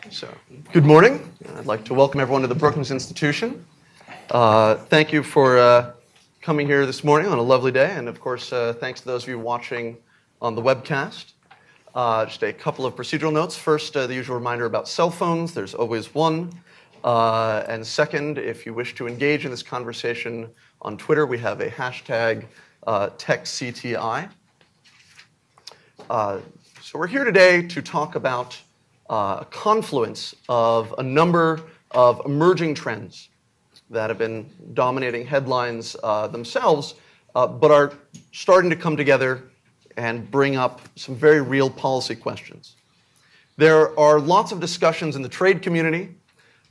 So, good morning. I'd like to welcome everyone to the Brookings Institution. Thank you for coming here this morning on a lovely day, and of course, thanks to those of you watching on the webcast. Just a couple of procedural notes. First, the usual reminder about cell phones. There's always one. And second, if you wish to engage in this conversation on Twitter, we have a hashtag TechCTI. So we're here today to talk about a confluence of a number of emerging trends that have been dominating headlines themselves, but are starting to come together and bring up some very real policy questions. There are lots of discussions in the trade community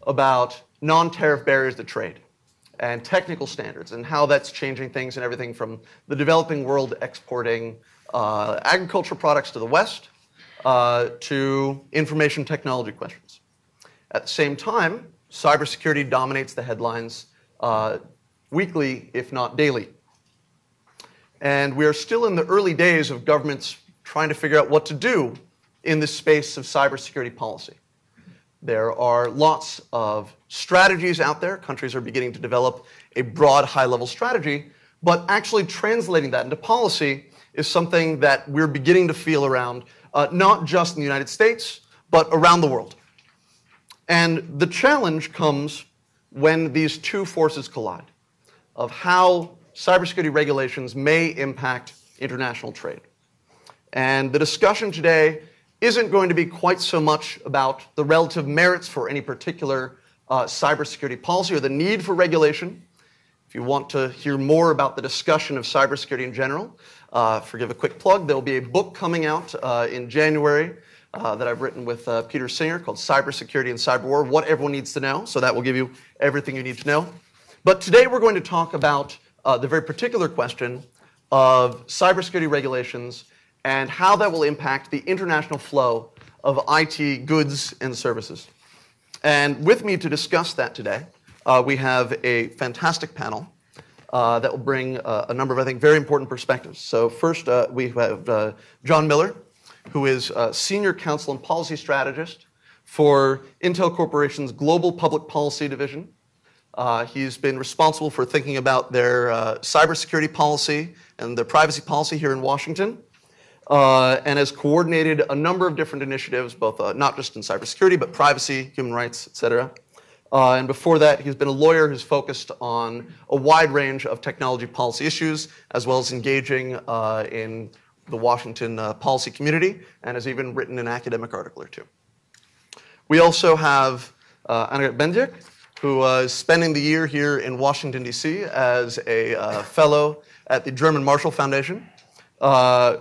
about non-tariff barriers to trade and technical standards and how that's changing things and everything from the developing world exporting agricultural products to the West to information technology questions. At the same time, cybersecurity dominates the headlines weekly, if not daily. And we are still in the early days of governments trying to figure out what to do in the space of cybersecurity policy. There are lots of strategies out there. Countries are beginning to develop a broad, high-level strategy, but actually translating that into policy is something that we're beginning to feel around, not just in the United States, but around the world. And the challenge comes when these two forces collide, of how cybersecurity regulations may impact international trade. And the discussion today isn't going to be quite so much about the relative merits for any particular cybersecurity policy or the need for regulation. If you want to hear more about the discussion of cybersecurity in general, forgive a quick plug, there will be a book coming out in January that I've written with Peter Singer called Cybersecurity and Cyber War, What Everyone Needs to Know. So that will give you everything you need to know. But today we're going to talk about the very particular question of cybersecurity regulations and how that will impact the international flow of IT goods and services. And with me to discuss that today, we have a fantastic panel that will bring a number of, I think, very important perspectives. So first, we have John Miller, who is Senior Counsel and Policy Strategist for Intel Corporation's Global Public Policy Division. He's been responsible for thinking about their cybersecurity policy and their privacy policy here in Washington, and has coordinated a number of different initiatives, both not just in cybersecurity, but privacy, human rights, et cetera. And before that, he's been a lawyer who's focused on a wide range of technology policy issues, as well as engaging in the Washington policy community, and has even written an academic article or two. We also have Annegret Bendiek, who is spending the year here in Washington, D.C. as a fellow at the German Marshall Foundation.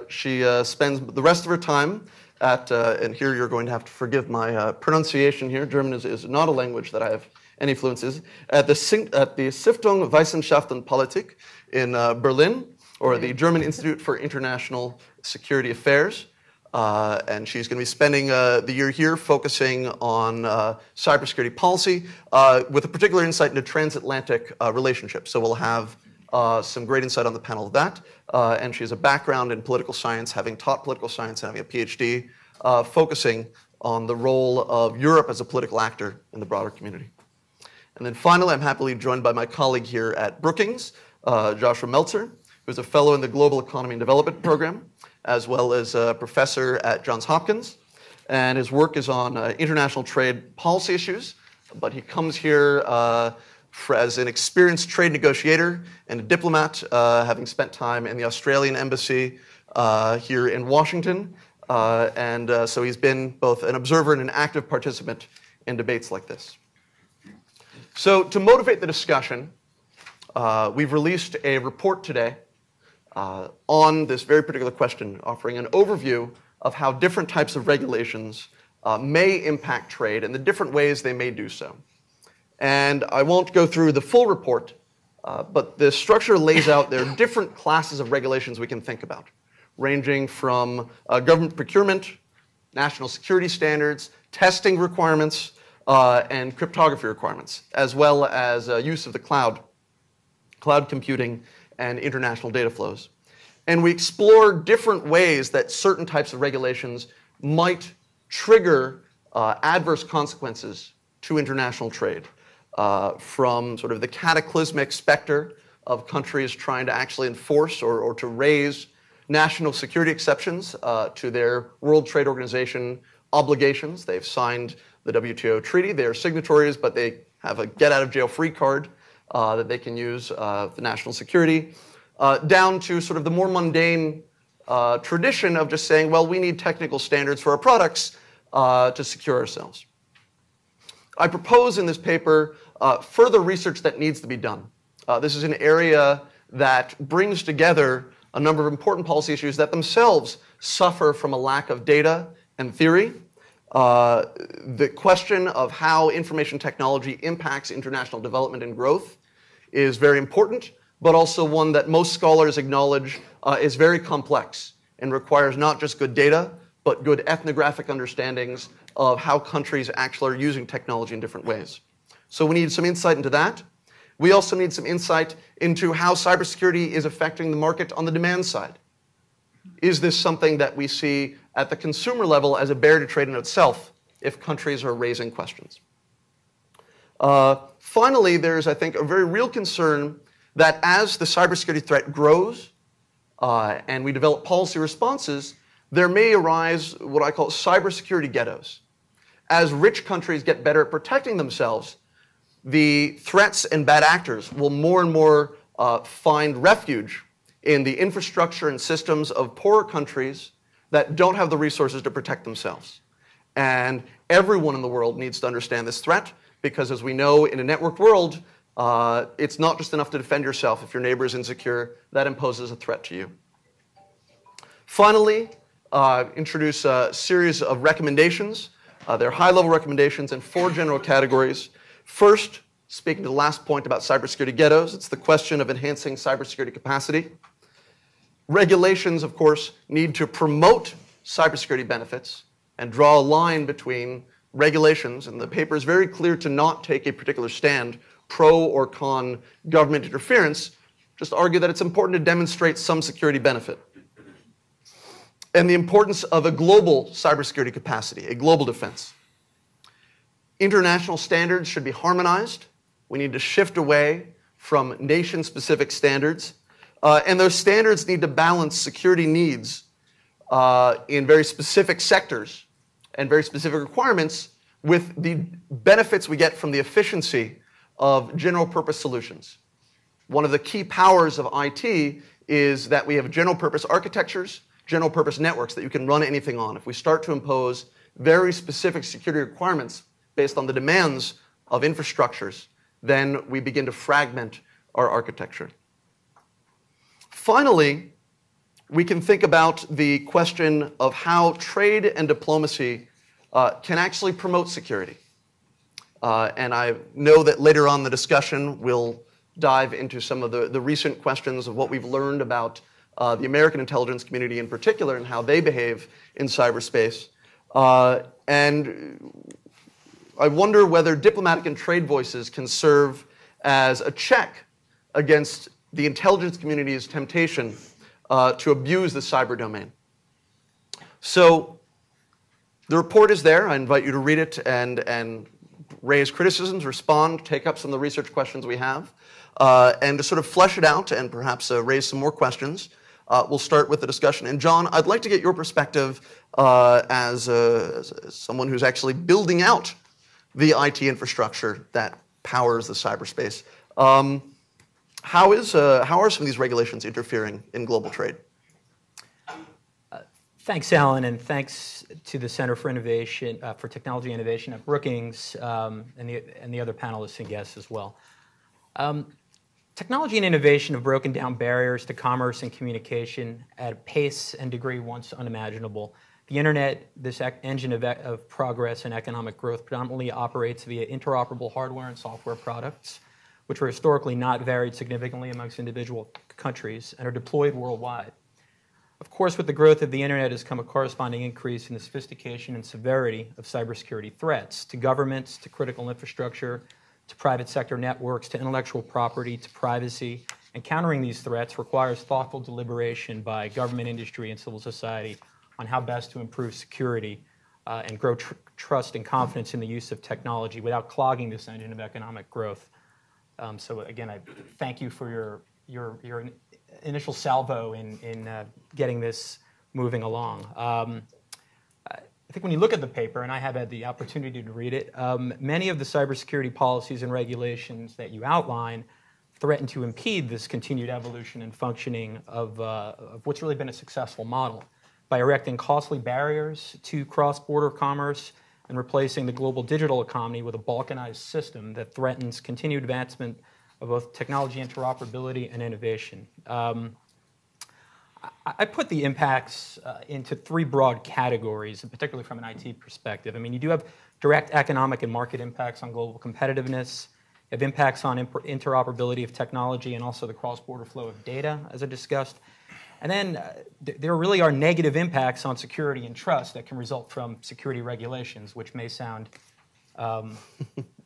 She spends the rest of her time at, and here you're going to have to forgive my pronunciation here. German is not a language that I have any fluencies. At the Stiftung Wissenschaft und Politik in Berlin, or the German Institute for International Security Affairs. And she's going to be spending the year here focusing on cybersecurity policy with a particular insight into transatlantic relationships. So we'll have some great insight on the panel of that. And she has a background in political science, having taught political science and having a PhD, focusing on the role of Europe as a political actor in the broader community. And then finally, I'm happily joined by my colleague here at Brookings, Joshua Meltzer, who's a fellow in the Global Economy and Development Program, as well as a professor at Johns Hopkins. And his work is on international trade policy issues, but he comes here as an experienced trade negotiator and a diplomat, having spent time in the Australian embassy here in Washington. So he's been both an observer and an active participant in debates like this. So to motivate the discussion, we've released a report today on this very particular question, offering an overview of how different types of regulations may impact trade and the different ways they may do so. And I won't go through the full report, but the structure lays out there are different classes of regulations we can think about, ranging from government procurement, national security standards, testing requirements, and cryptography requirements, as well as use of the cloud computing, and international data flows. And we explore different ways that certain types of regulations might trigger adverse consequences to international trade, from sort of the cataclysmic specter of countries trying to actually enforce or to raise national security exceptions to their World Trade Organization obligations. They've signed the WTO treaty. They are signatories, but they have a get-out-of-jail-free card that they can use for national security, down to sort of the more mundane tradition of just saying, well, we need technical standards for our products to secure ourselves. I propose in this paper further research that needs to be done. This is an area that brings together a number of important policy issues that themselves suffer from a lack of data and theory. The question of how information technology impacts international development and growth is very important, but also one that most scholars acknowledge is very complex and requires not just good data, but good ethnographic understandings of how countries actually are using technology in different ways. So we need some insight into that. We also need some insight into how cybersecurity is affecting the market on the demand side. Is this something that we see at the consumer level as a barrier to trade in itself if countries are raising questions? Finally, there's, I think, a very real concern that as the cybersecurity threat grows and we develop policy responses, there may arise what I call cybersecurity ghettos. As rich countries get better at protecting themselves, the threats and bad actors will more and more find refuge in the infrastructure and systems of poorer countries that don't have the resources to protect themselves. And everyone in the world needs to understand this threat because, as we know, in a networked world, it's not just enough to defend yourself. If your neighbor is insecure, that imposes a threat to you. Finally, introduce a series of recommendations. They're high-level recommendations in 4 general categories. First, speaking to the last point about cybersecurity ghettos, it's the question of enhancing cybersecurity capacity. Regulations, of course, need to promote cybersecurity benefits and draw a line between regulations, and the paper is very clear to not take a particular stand, pro or con government interference, just argue that it's important to demonstrate some security benefit. And the importance of a global cybersecurity capacity, a global defense. International standards should be harmonized. We need to shift away from nation-specific standards. And those standards need to balance security needs in very specific sectors and very specific requirements with the benefits we get from the efficiency of general-purpose solutions. One of the key powers of IT is that we have general-purpose architectures, general-purpose networks that you can run anything on. If we start to impose very specific security requirements based on the demands of infrastructures, then we begin to fragment our architecture. Finally, we can think about the question of how trade and diplomacy can actually promote security. And I know that later on in the discussion, we'll dive into some of the recent questions of what we've learned about the American intelligence community in particular and how they behave in cyberspace. And I wonder whether diplomatic and trade voices can serve as a check against the intelligence community's temptation to abuse the cyber domain. So the report is there. I invite you to read it and raise criticisms, respond, take up some of the research questions we have, and to sort of flesh it out and perhaps raise some more questions. We'll start with the discussion. And John, I'd like to get your perspective as someone who's actually building out the IT infrastructure that powers the cyberspace. How are some of these regulations interfering in global trade? Thanks, Alan, and thanks to the Center for Innovation for Technology Innovation at Brookings and the other panelists and guests as well. Technology and innovation have broken down barriers to commerce and communication at a pace and degree once unimaginable. The internet, this engine of progress and economic growth, predominantly operates via interoperable hardware and software products, which were historically not varied significantly amongst individual countries and are deployed worldwide. Of course, with the growth of the internet has come a corresponding increase in the sophistication and severity of cybersecurity threats to governments, to critical infrastructure, to private sector networks, to intellectual property, to privacy. And countering these threats requires thoughtful deliberation by government, industry, and civil society on how best to improve security and grow trust and confidence in the use of technology without clogging this engine of economic growth. So again, I thank you for your initial salvo in getting this moving along. I think when you look at the paper, and I have had the opportunity to read it, many of the cybersecurity policies and regulations that you outline threaten to impede this continued evolution and functioning of what's really been a successful model by erecting costly barriers to cross-border commerce and replacing the global digital economy with a balkanized system that threatens continued advancement of both technology interoperability and innovation. I put the impacts into three broad categories, particularly from an IT perspective. I mean, you do have direct economic and market impacts on global competitiveness. You have impacts on interoperability of technology and also the cross-border flow of data, as I discussed. And then there really are negative impacts on security and trust that can result from security regulations, which may sound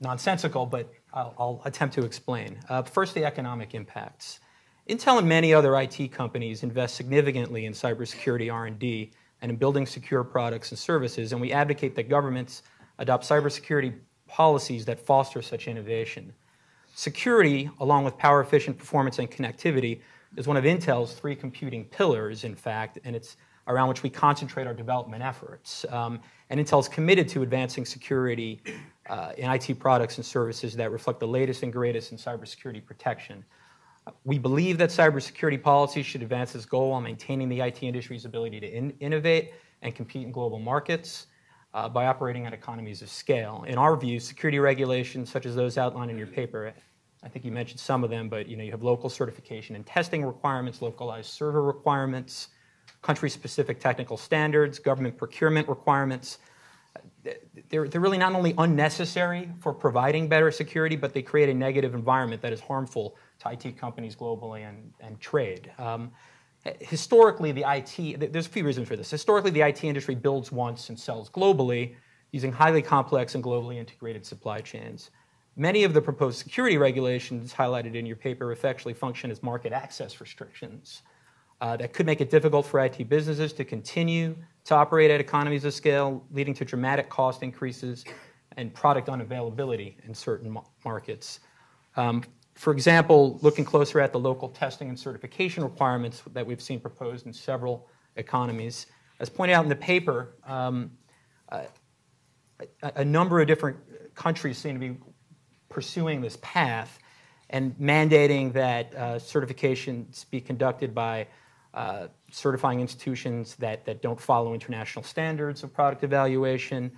nonsensical, but I'll attempt to explain. First, the economic impacts. Intel and many other IT companies invest significantly in cybersecurity R&D and in building secure products and services, and we advocate that governments adopt cybersecurity policies that foster such innovation. Security, along with power-efficient performance and connectivity, is one of Intel's three computing pillars, in fact, and it's around which we concentrate our development efforts. And Intel's committed to advancing security in IT products and services that reflect the latest and greatest in cybersecurity protection. We believe that cybersecurity policy should advance this goal while maintaining the IT industry's ability to innovate and compete in global markets by operating at economies of scale. In our view, security regulations such as those outlined in your paper, I think you mentioned some of them, but you have local certification and testing requirements, localized server requirements, country-specific technical standards, government procurement requirements. They're really not only unnecessary for providing better security, but they create a negative environment that is harmful to IT companies globally and trade. Historically, there's a few reasons for this. Historically, the IT industry builds once and sells globally using highly complex and globally integrated supply chains. Many of the proposed security regulations highlighted in your paper effectively function as market access restrictions that could make it difficult for IT businesses to continue to operate at economies of scale, leading to dramatic cost increases and product unavailability in certain markets. For example, looking closer at the local testing and certification requirements that we've seen proposed in several economies, as pointed out in the paper, a number of different countries seem to be pursuing this path and mandating that certifications be conducted by certifying institutions that don't follow international standards of product evaluation.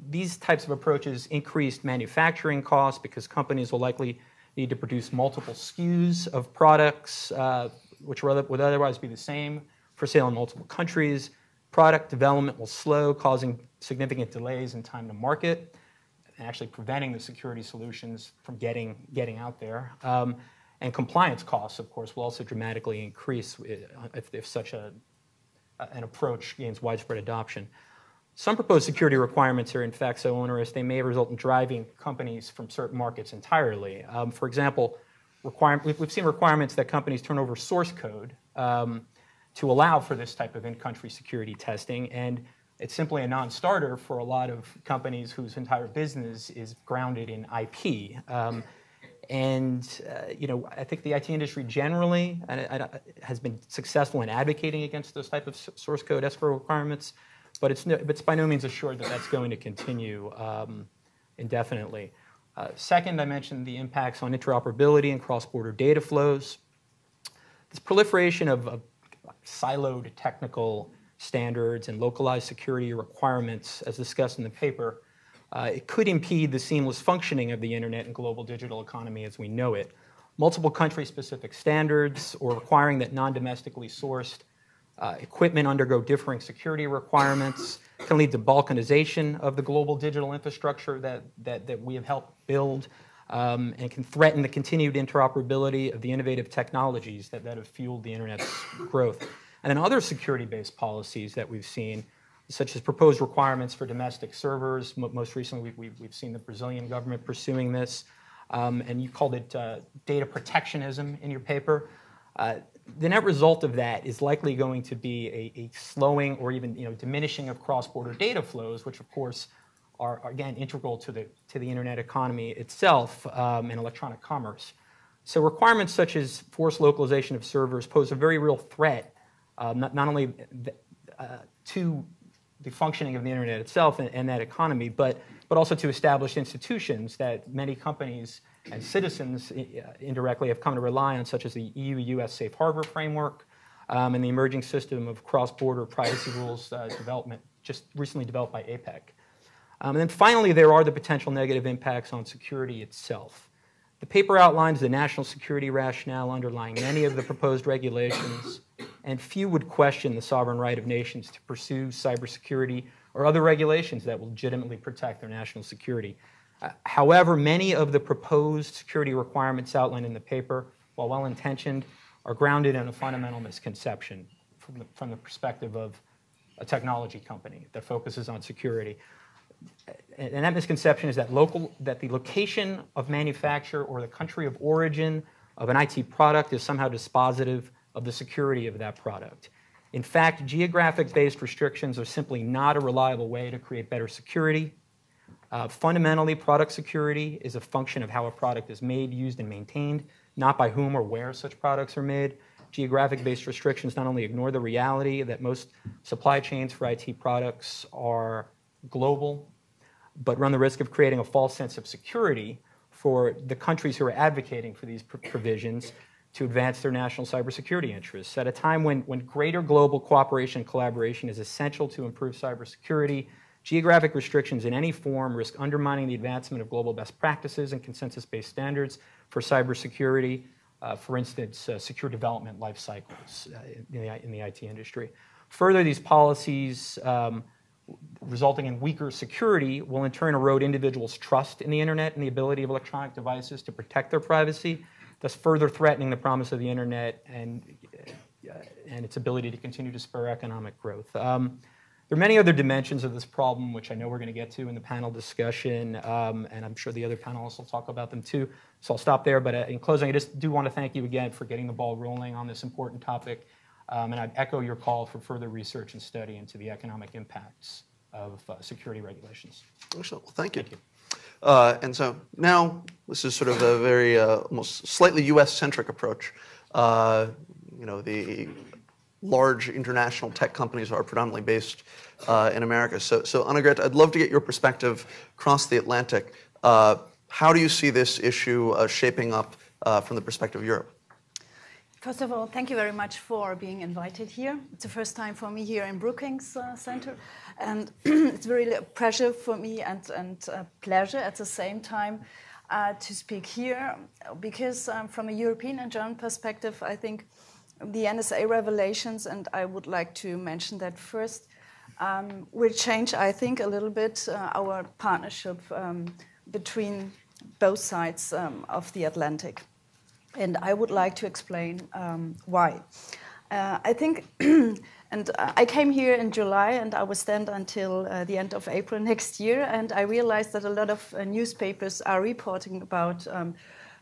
These types of approaches increased manufacturing costs because companies will likely need to produce multiple SKUs of products which would otherwise be the same for sale in multiple countries. Product development will slow, causing significant delays in time to market, and actually preventing the security solutions from getting out there. And compliance costs, of course, will also dramatically increase if such an approach gains widespread adoption. Some proposed security requirements are in fact so onerous they may result in driving companies from certain markets entirely. For example, we've seen requirements that companies turn over source code to allow for this type of in-country security testing, and it's simply a non-starter for a lot of companies whose entire business is grounded in IP. I think the IT industry generally has been successful in advocating against those type of source code escrow requirements, but it's by no means assured that that's going to continue indefinitely. Second, I mentioned the impacts on interoperability and cross-border data flows. This proliferation of siloed technical standards and localized security requirements, as discussed in the paper, it could impede the seamless functioning of the internet and global digital economy as we know it. Multiple country-specific standards or requiring that non-domestically sourced equipment undergo differing security requirements can lead to balkanization of the global digital infrastructure that we have helped build and can threaten the continued interoperability of the innovative technologies that have fueled the internet's growth. And then other security-based policies that we've seen, such as proposed requirements for domestic servers. Most recently, we've seen the Brazilian government pursuing this, and you called it data protectionism in your paper. the net result of that is likely going to be a slowing or even diminishing of cross-border data flows, which of course are again integral to the internet economy itself and electronic commerce. So requirements such as forced localization of servers pose a very real threat, not only to the functioning of the internet itself and that economy, but also to established institutions that many companies and citizens indirectly have come to rely on, such as the EU-US Safe Harbor framework and the emerging system of cross-border privacy rules development, just recently developed by APEC. And then finally, there are the potential negative impacts on security itself. The paper outlines the national security rationale underlying many of the proposed regulations, and few would question the sovereign right of nations to pursue cybersecurity or other regulations that will legitimately protect their national security. However, many of the proposed security requirements outlined in the paper, while well-intentioned, are grounded in a fundamental misconception from the perspective of a technology company that focuses on security. And that misconception is that the location of manufacture or the country of origin of an IT product is somehow dispositive of the security of that product. In fact, geographic-based restrictions are simply not a reliable way to create better security. Fundamentally, product security is a function of how a product is made, used, and maintained, not by whom or where such products are made. Geographic-based restrictions not only ignore the reality that most supply chains for IT products are global, but run the risk of creating a false sense of security for the countries who are advocating for these provisions to advance their national cybersecurity interests. At a time when greater global cooperation and collaboration is essential to improve cybersecurity, geographic restrictions in any form risk undermining the advancement of global best practices and consensus-based standards for cybersecurity, for instance, secure development life cycles in the IT industry. Further, these policies resulting in weaker security will in turn erode individuals' trust in the internet and the ability of electronic devices to protect their privacy, thus further threatening the promise of the internet and its ability to continue to spur economic growth. There are many other dimensions of this problem, which I know we're going to get to in the panel discussion, and I'm sure the other panelists will talk about them too. So I'll stop there, but in closing, I just do want to thank you again for getting the ball rolling on this important topic, and I'd echo your call for further research and study into the economic impacts of security regulations. Excellent. Well, thank you. And so now this is sort of a very almost slightly U.S.-centric approach. The large international tech companies are predominantly based in America. So Annegret, I'd love to get your perspective across the Atlantic. How do you see this issue shaping up from the perspective of Europe? First of all, thank you very much for being invited here. It's the first time for me here in Brookings Center, and it's really a pleasure for me and a pleasure at the same time to speak here, because from a European and German perspective, I think the NSA revelations, and I would like to mention that first, will change, I think, a little bit our partnership between both sides of the Atlantic. And I would like to explain why. I think, and I came here in July, and I will stand until the end of April next year, and I realized that a lot of newspapers are reporting about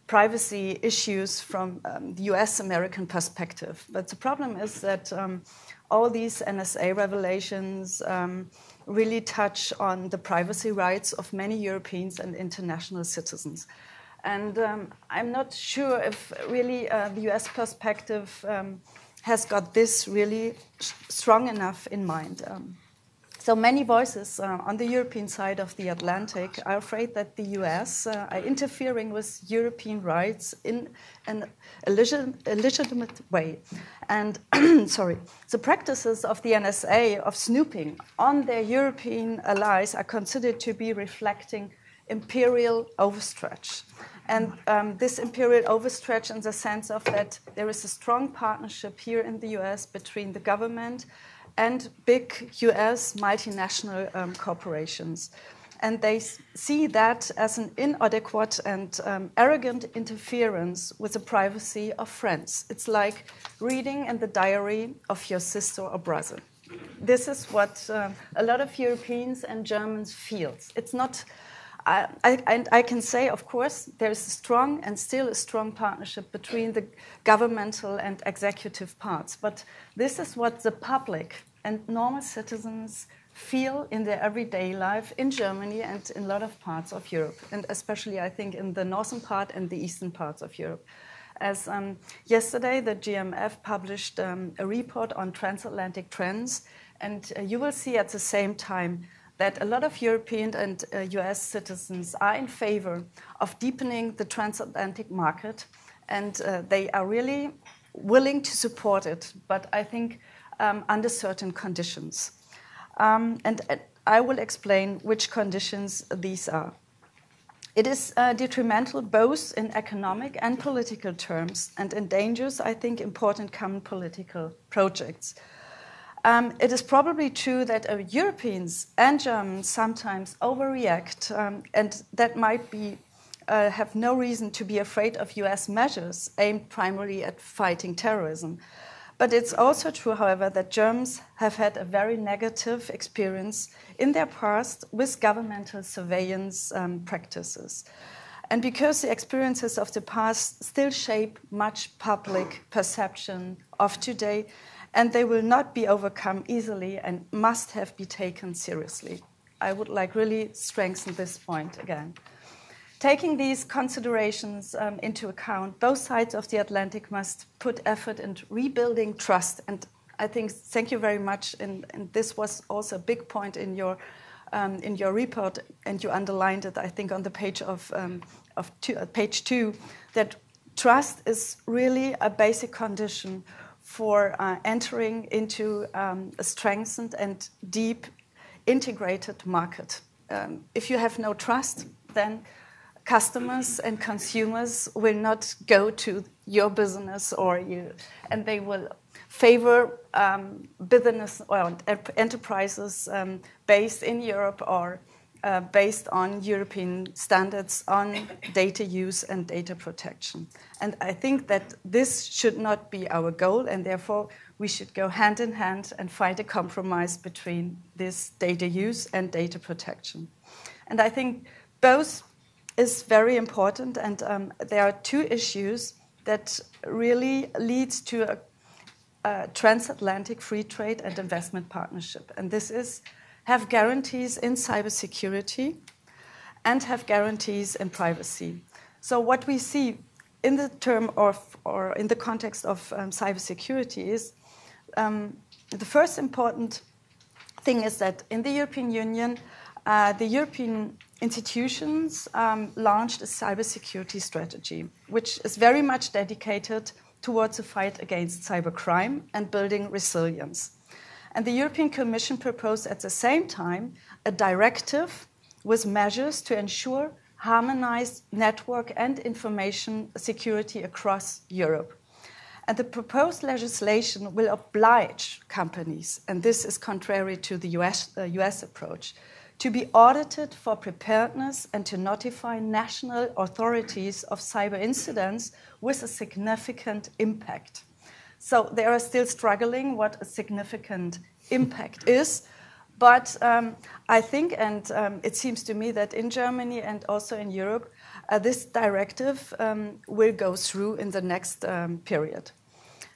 privacy issues from the US-American perspective. But the problem is that all these NSA revelations really touch on the privacy rights of many Europeans and international citizens. And I'm not sure if really the US perspective has got this really strong enough in mind. So many voices on the European side of the Atlantic are afraid that the US are interfering with European rights in a legitimate way. And sorry, the practices of the NSA of snooping on their European allies are considered to be reflecting imperial overstretch. And this imperial overstretch in the sense of that there is a strong partnership here in the US between the government and big US multinational corporations. And they see that as an inadequate and arrogant interference with the privacy of friends. It's like reading in the diary of your sister or brother. This is what a lot of Europeans and Germans feel. It's not I can say, of course, there is a strong and still a strong partnership between the governmental and executive parts. But this is what the public and normal citizens feel in their everyday life in Germany and in a lot of parts of Europe, and especially, I think, in the northern part and the eastern parts of Europe. As yesterday, the GMF published a report on transatlantic trends, and you will see at the same time that a lot of European and US citizens are in favor of deepening the transatlantic market, and they are really willing to support it, but I think under certain conditions. And I will explain which conditions these are. It is detrimental both in economic and political terms, and endangers, I think, important common political projects. It is probably true that Europeans and Germans sometimes overreact, and that might be have no reason to be afraid of US measures aimed primarily at fighting terrorism. But it's also true, however, that Germans have had a very negative experience in their past with governmental surveillance practices. And because the experiences of the past still shape much public perception of today, and they will not be overcome easily and must have be taken seriously. I would like really strengthen this point again. Taking these considerations into account, both sides of the Atlantic must put effort into rebuilding trust. And I think, thank you very much, and this was also a big point in your report, and you underlined it, I think, on the page page 2, that trust is really a basic condition for entering into a strengthened and deep integrated market. If you have no trust, then customers and consumers will not go to your business and they will favor business or enterprises based in Europe or based on European standards on data use and data protection. And I think that this should not be our goal, and therefore we should go hand in hand and find a compromise between this data use and data protection. And I think both is very important, and there are two issues that really leads to a transatlantic free trade and investment partnership. And this is have guarantees in cybersecurity and have guarantees in privacy. So what we see in the term of, or in the context of cybersecurity is the first important thing is that in the European Union, the European institutions launched a cybersecurity strategy, which is very much dedicated towards the fight against cybercrime and building resilience. And the European Commission proposed at the same time a directive with measures to ensure harmonized network and information security across Europe. And the proposed legislation will oblige companies, and this is contrary to the US approach, to be audited for preparedness and to notify national authorities of cyber incidents with a significant impact. So they are still struggling what a significant impact is. But I think, and it seems to me that in Germany and also in Europe, this directive will go through in the next period.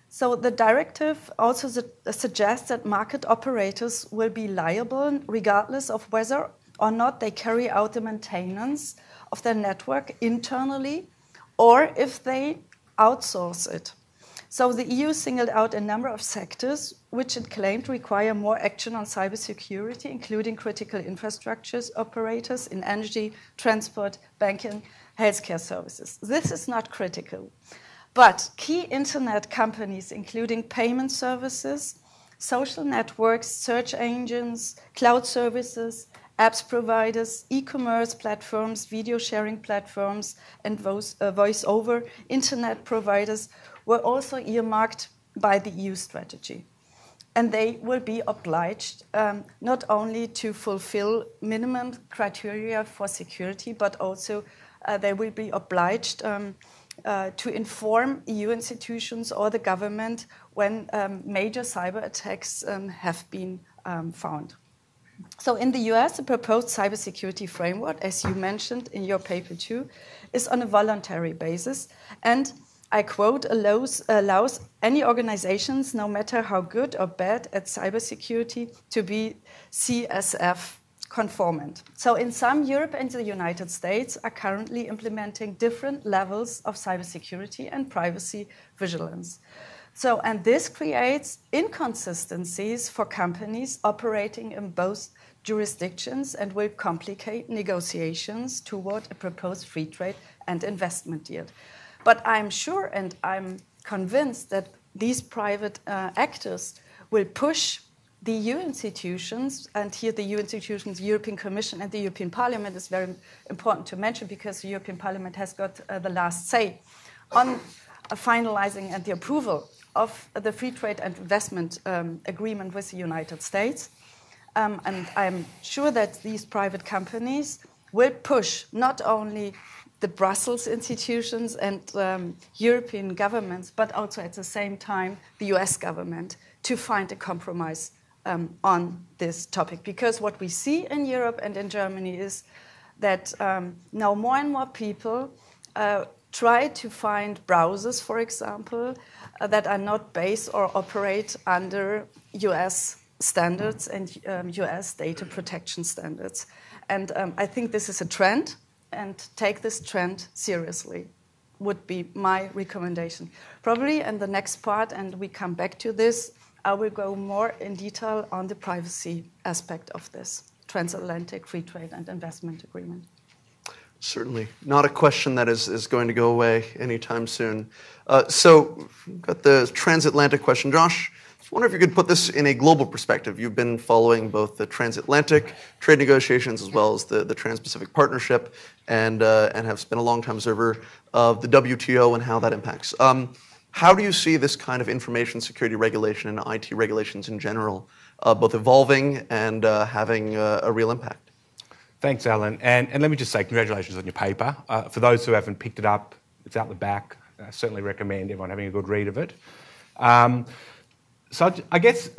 So the directive also suggests that market operators will be liable regardless of whether or not they carry out the maintenance of their network internally or if they outsource it. So the EU singled out a number of sectors which it claimed require more action on cybersecurity, including critical infrastructures operators in energy, transport, banking, healthcare services. This is not critical. But key internet companies, including payment services, social networks, search engines, cloud services, apps providers, e-commerce platforms, video sharing platforms, and voice-over internet providers were also earmarked by the EU strategy. And they will be obliged not only to fulfill minimum criteria for security, but also they will be obliged to inform EU institutions or the government when major cyber attacks have been found. So in the US, the proposed cybersecurity framework, as you mentioned in your paper too, is on a voluntary basis and, I quote, allows any organizations, no matter how good or bad at cybersecurity, to be CSF conformant. So in some, Europe and the United States are currently implementing different levels of cybersecurity and privacy vigilance. So, and this creates inconsistencies for companies operating in both jurisdictions and will complicate negotiations toward a proposed free trade and investment deal. But I'm sure and I'm convinced that these private actors will push the EU institutions, and here the EU institutions, the European Commission and the European Parliament is very important to mention because the European Parliament has got the last say on finalizing and the approval of the free trade and investment agreement with the United States. And I'm sure that these private companies will push not only the Brussels institutions and European governments, but also at the same time the US government to find a compromise on this topic. Because what we see in Europe and in Germany is that now more and more people try to find browsers, for example, that are not based or operate under US standards and US data protection standards. And I think this is a trend, and take this trend seriously would be my recommendation. Probably in the next part, and we come back to this, I will go more in detail on the privacy aspect of this transatlantic free trade and investment agreement. Certainly. Not a question that is going to go away anytime soon. So we've got the transatlantic question. Josh, I was wondering if you could put this in a global perspective. You've been following both the transatlantic trade negotiations as well as the Trans-Pacific Partnership and have been a long-time observer of the WTO and how that impacts. How do you see this kind of information security regulation and IT regulations in general both evolving and having a real impact? Thanks, Alan. And let me just say congratulations on your paper. For those who haven't picked it up, it's out the back. I certainly recommend everyone having a good read of it. So I guess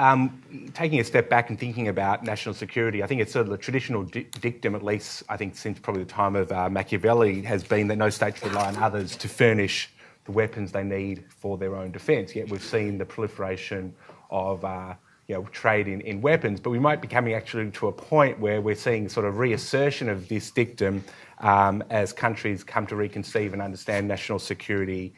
taking a step back and thinking about national security, I think it's sort of the traditional dictum, at least I think since probably the time of Machiavelli, has been that no state should rely on others to furnish the weapons they need for their own defence. Yet we've seen the proliferation of trade in weapons, but we might be coming actually to a point where we're seeing sort of reassertion of this dictum as countries come to reconceive and understand national security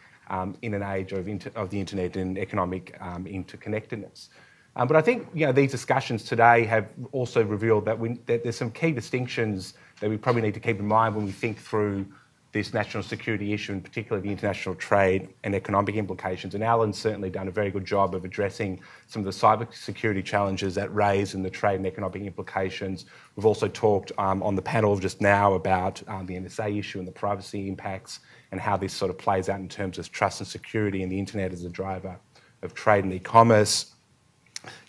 in an age of the internet and economic interconnectedness. But I think these discussions today have also revealed that there's some key distinctions that we probably need to keep in mind when we think through this national security issue, and particularly the international trade and economic implications. And Alan's certainly done a very good job of addressing some of the cybersecurity challenges that raise in the trade and economic implications. We've also talked on the panel just now about the NSA issue and the privacy impacts and how this sort of plays out in terms of trust and security and the internet as a driver of trade and e-commerce.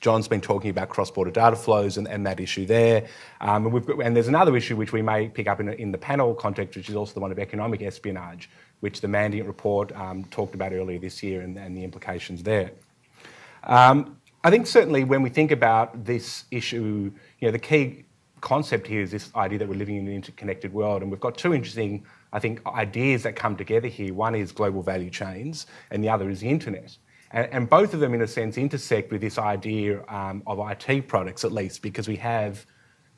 John's been talking about cross-border data flows and that issue there. And there's another issue which we may pick up in the panel context, which is also the one of economic espionage, which the Mandiant report talked about earlier this year and the implications there. I think certainly when we think about this issue, the key concept here is this idea that we're living in an interconnected world. And we've got two interesting, I think, ideas that come together here. One is global value chains and the other is the internet. And both of them, in a sense, intersect with this idea of IT products, at least, because we have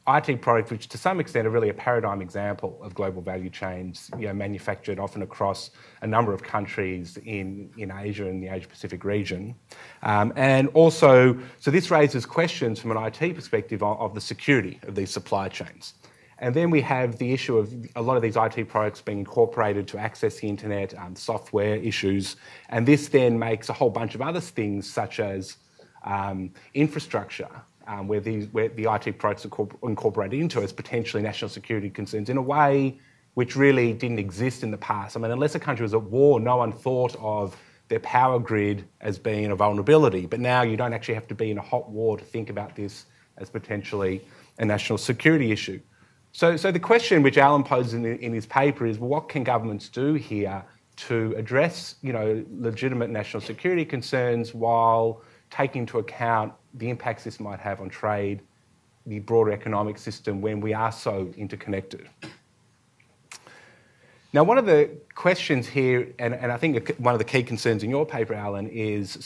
IT products which, to some extent, are really a paradigm example of global value chains, manufactured often across a number of countries in Asia and the Asia-Pacific region. And also, so this raises questions from an IT perspective of the security of these supply chains. And then we have the issue of a lot of these IT products being incorporated to access the internet, software issues, and this then makes a whole bunch of other things such as infrastructure, where the IT products are incorporated into as potentially national security concerns in a way which really didn't exist in the past. I mean, unless a country was at war, no one thought of their power grid as being a vulnerability, but now you don't actually have to be in a hot war to think about this as potentially a national security issue. So the question which Alan poses in his paper is, well, what can governments do here to address, legitimate national security concerns while taking into account the impacts this might have on trade the broader economic system when we are so interconnected. Now, one of the questions here, and I think one of the key concerns in your paper, Alan, is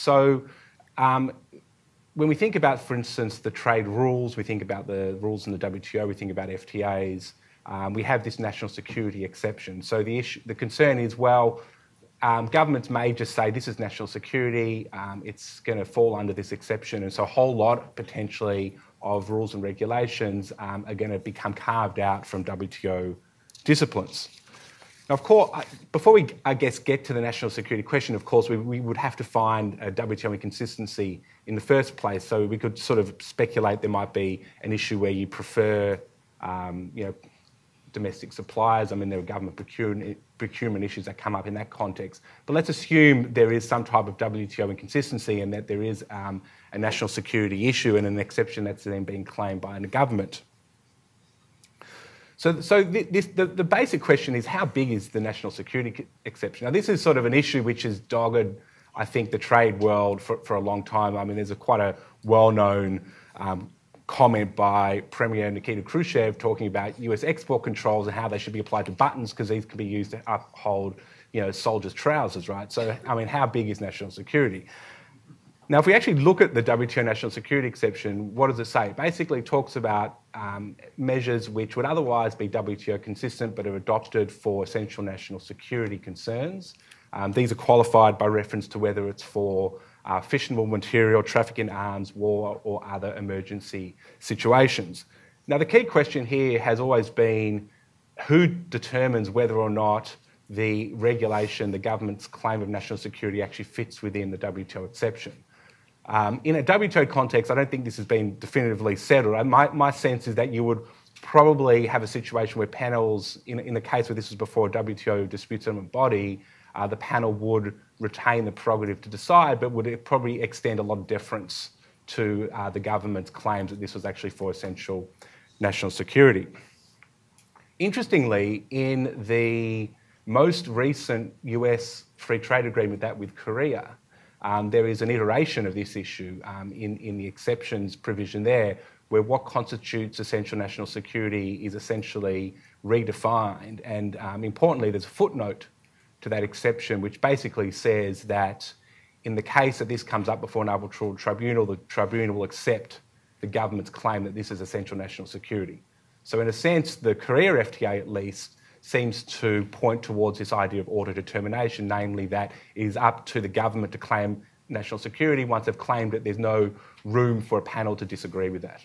when we think about, for instance, the trade rules, we think about the rules in the WTO, we think about FTAs, we have this national security exception. So the concern is, well, governments may just say this is national security, it's going to fall under this exception, and so a whole lot potentially of rules and regulations are going to become carved out from WTO disciplines. Now, of course, before we, I guess, get to the national security question, of course, we would have to find a WTO inconsistency in the first place. So we could sort of speculate there might be an issue where you prefer, domestic suppliers. I mean, there are government procurement issues that come up in that context. But let's assume there is some type of WTO inconsistency and that there is a national security issue and an exception that's then being claimed by the government. So the basic question is, how big is the national security exception? Now, this is sort of an issue which has dogged, I think, the trade world for a long time. I mean, there's quite a well-known comment by Premier Nikita Khrushchev talking about US export controls and how they should be applied to buttons because these can be used to uphold, soldiers' trousers, right? So, I mean, how big is national security? Now, if we actually look at the WTO national security exception, what does it say? It basically talks about measures which would otherwise be WTO consistent but are adopted for essential national security concerns. These are qualified by reference to whether it's for fissionable material, traffic in arms, war, or other emergency situations. Now, the key question here has always been who determines whether or not the regulation, the government's claim of national security actually fits within the WTO exception. In a WTO context, I don't think this has been definitively settled. My sense is that you would probably have a situation where panels, in the case where this was before a WTO dispute settlement body, the panel would retain the prerogative to decide, but would probably extend a lot of deference to the government's claims that this was actually for essential national security. Interestingly, in the most recent US free trade agreement, that with Korea, there is an iteration of this issue in the exceptions provision there, where what constitutes essential national security is essentially redefined. And importantly, there's a footnote to that exception, which basically says that in the case that this comes up before an arbitral tribunal, the tribunal will accept the government's claim that this is essential national security. So in a sense, the Korea FTA at least seems to point towards this idea of auto determination, namely that it is up to the government to claim national security. Once they've claimed it, there's no room for a panel to disagree with that.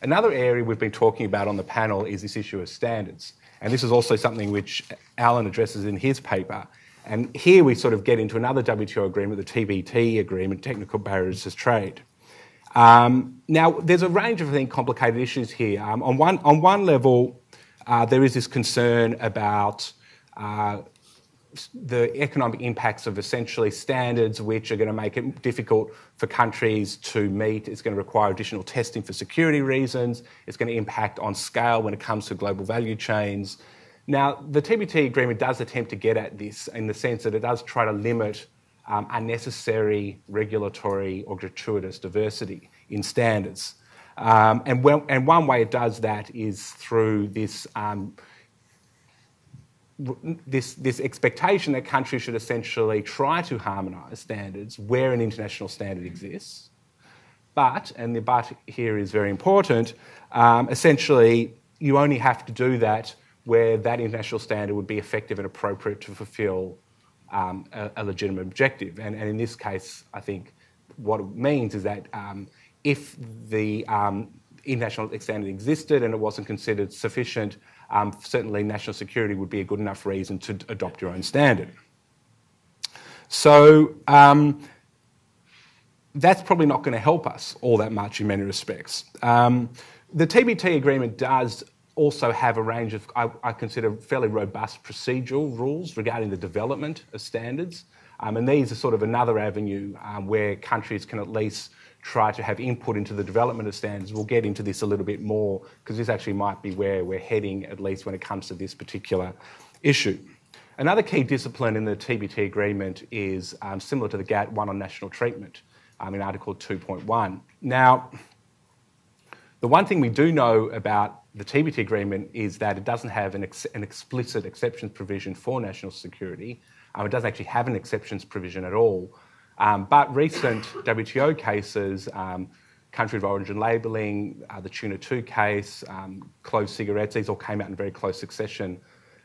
Another area we've been talking about on the panel is this issue of standards. And this is also something which Alan addresses in his paper. And here we sort of get into another WTO agreement, the TBT agreement, Technical Barriers to Trade. Now, there's a range of, I think, complicated issues here. On one level, there is this concern about the economic impacts of essentially standards which are going to make it difficult for countries to meet. It's going to require additional testing for security reasons. It's going to impact on scale when it comes to global value chains. Now, the TBT agreement does attempt to get at this in the sense that it does try to limit unnecessary regulatory or gratuitous diversity in standards. And one way it does that is through this this expectation that countries should essentially try to harmonise standards where an international standard exists. But, and the but here is very important, essentially you only have to do that where that international standard would be effective and appropriate to fulfil a legitimate objective. And in this case, I think what it means is that if the international standard existed and it wasn't considered sufficient, certainly national security would be a good enough reason to adopt your own standard. So that's probably not going to help us all that much in many respects. The TBT agreement does also have a range of, I consider, fairly robust procedural rules regarding the development of standards. And these are sort of another avenue where countries can at least try to have input into the development of standards. We'll get into this a little bit more because this actually might be where we're heading, at least when it comes to this particular issue. Another key discipline in the TBT agreement is similar to the GATT, one on national treatment in Article 2.1. Now, The one thing we do know about the TBT agreement is that it doesn't have an explicit exceptions provision for national security. It doesn't actually have an exceptions provision at all. But recent WTO cases, country of origin labelling, the Tuna 2 case, closed cigarettes, these all came out in very close succession,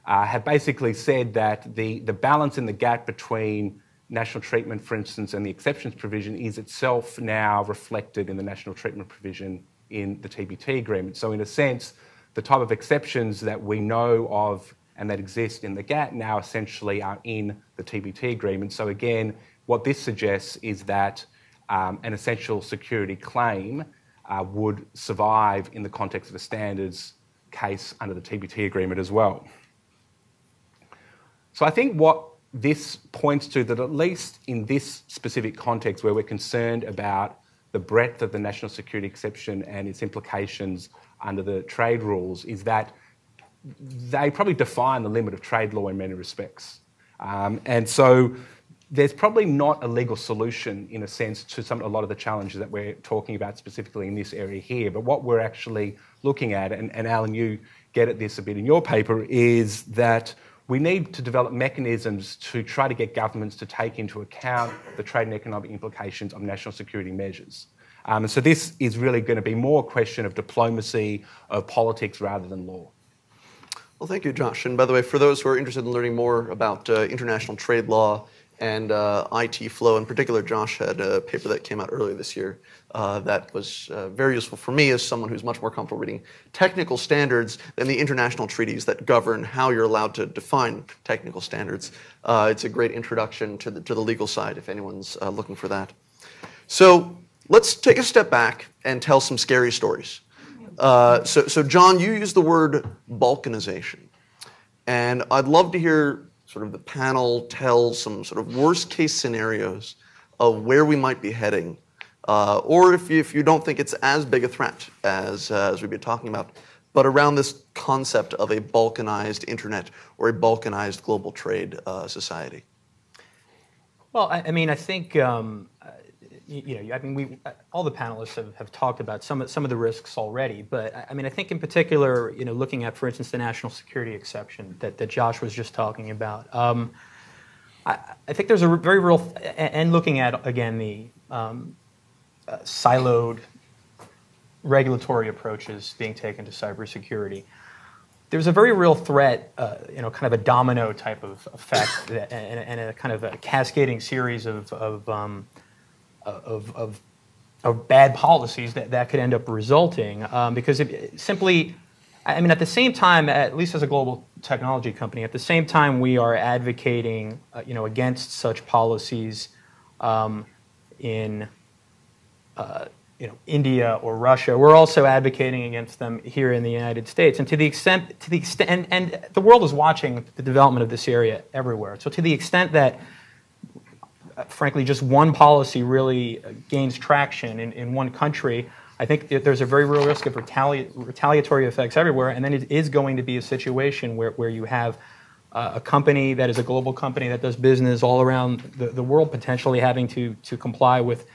have basically said that the balance in the gap between national treatment, for instance, and the exceptions provision is itself now reflected in the national treatment provision in the TBT agreement. So in a sense, the type of exceptions that we know of and that exist in the GATT now essentially are in the TBT agreement. So again, what this suggests is that an essential security claim would survive in the context of a standards case under the TBT agreement as well. So I think what this points to, that at least in this specific context where we're concerned about the breadth of the national security exception and its implications under the trade rules, is that they probably define the limit of trade law in many respects. And so there's probably not a legal solution, in a sense, to a lot of the challenges that we're talking about specifically in this area here. But what we're actually looking at, and Alan, you get at this a bit in your paper, is that we need to develop mechanisms to try to get governments to take into account the trade and economic implications of national security measures. And so this is really going to be more a question of diplomacy, of politics, rather than law. Well, thank you, Josh. And by the way, for those who are interested in learning more about international trade law and IT flow in particular, Josh had a paper that came out earlier this year that was very useful for me as someone who's much more comfortable reading technical standards than the international treaties that govern how you're allowed to define technical standards. It's a great introduction to the legal side if anyone's looking for that. So let's take a step back and tell some scary stories. So John, you used the word balkanization, and I'd love to hear sort of the panel tell some sort of worst case scenarios of where we might be heading, or if you don't think it's as big a threat as we've been talking about, but around this concept of a balkanized internet or a balkanized global trade society. Well, I mean, I think all the panelists have talked about some of the risks already, but I mean, I think in particular, looking at, for instance, the national security exception that Josh was just talking about, I think there's a very real, and looking at again the siloed regulatory approaches being taken to cybersecurity. There's a very real threat, kind of a domino type of effect, and a kind of a cascading series of bad policies that could end up resulting, because simply, I mean, at the same time, at least as a global technology company, at the same time we are advocating, against such policies in India or Russia, we're also advocating against them here in the United States. And to the extent, and the world is watching the development of this area everywhere. So to the extent that, frankly, just one policy really gains traction in one country, I think there's a very real risk of retaliatory effects everywhere, and then it is going to be a situation where you have a company that is a global company that does business all around the world potentially having to comply with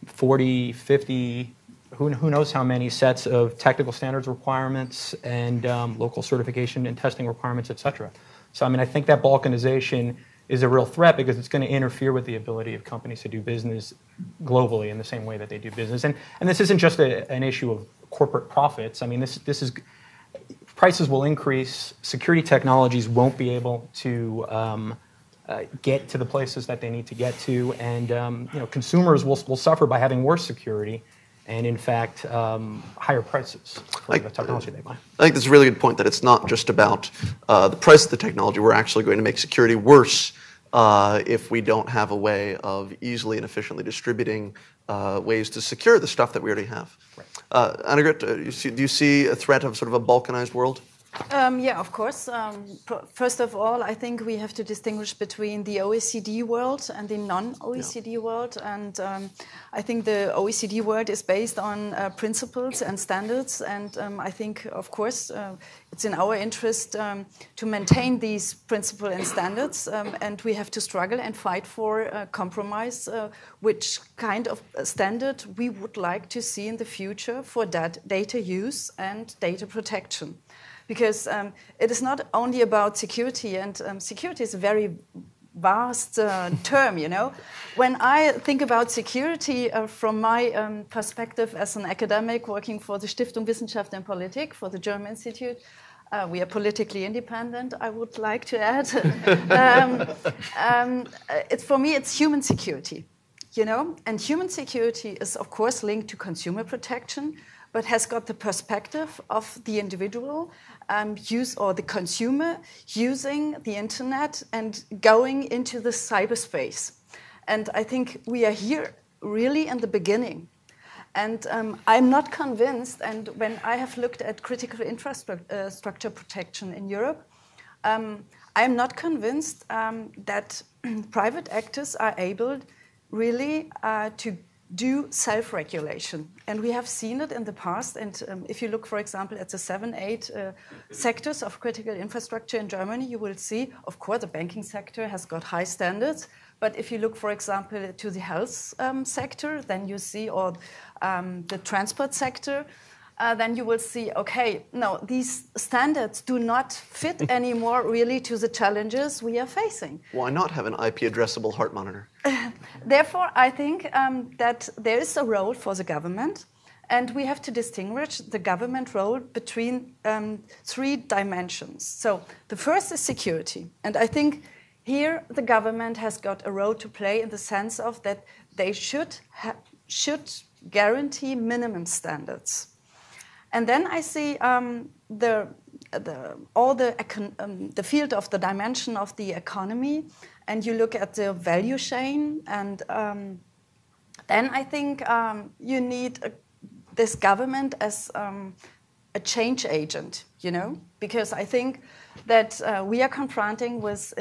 40, 50, who knows how many sets of technical standards requirements and local certification and testing requirements, et cetera. So, I mean, I think that balkanization is a real threat because it's going to interfere with the ability of companies to do business globally in the same way that they do business. And this isn't just an issue of corporate profits. I mean, this is prices will increase. Security technologies won't be able to get to the places that they need to get to, and consumers will suffer by having worse security, and in fact, higher prices for the technology they buy. I think that's a really good point, that it's not just about the price of the technology. We're actually going to make security worse if we don't have a way of easily and efficiently distributing ways to secure the stuff that we already have. Right. Annegret, do you see a threat of sort of a balkanized world? Yeah, of course. First of all, I think we have to distinguish between the OECD world and the non-OECD world. And I think the OECD world is based on principles and standards. And I think, of course, it's in our interest to maintain these principles and standards, and we have to struggle and fight for compromise, which kind of standard we would like to see in the future for data use and data protection. Because it is not only about security, and security is a very vast term, you know. When I think about security from my perspective as an academic working for the Stiftung Wissenschaft und Politik, for the German Institute, we are politically independent, I would like to add. For me, it's human security, you know. And human security is, of course, linked to consumer protection, but has got the perspective of the individual or the consumer using the internet and going into the cyberspace. And I think we are here really in the beginning. And I'm not convinced, and when I have looked at critical infrastructure protection in Europe, I'm not convinced that private actors are able really to do self-regulation. And we have seen it in the past. And if you look, for example, at the 7-8 sectors of critical infrastructure in Germany, you will see, of course, the banking sector has got high standards. But if you look, for example, to the health sector, then you see, or the transport sector, then you will see, okay, no, these standards do not fit anymore really to the challenges we are facing. Why not have an IP addressable heart monitor? Therefore, I think that there is a role for the government, and we have to distinguish the government role between 3 dimensions. So the first is security, and I think here the government has got a role to play in the sense of that they should guarantee minimum standards. And then I see the field of the dimension of the economy, and you look at the value chain, and then I think you need this government as a change agent, you know, because I think that we are confronting with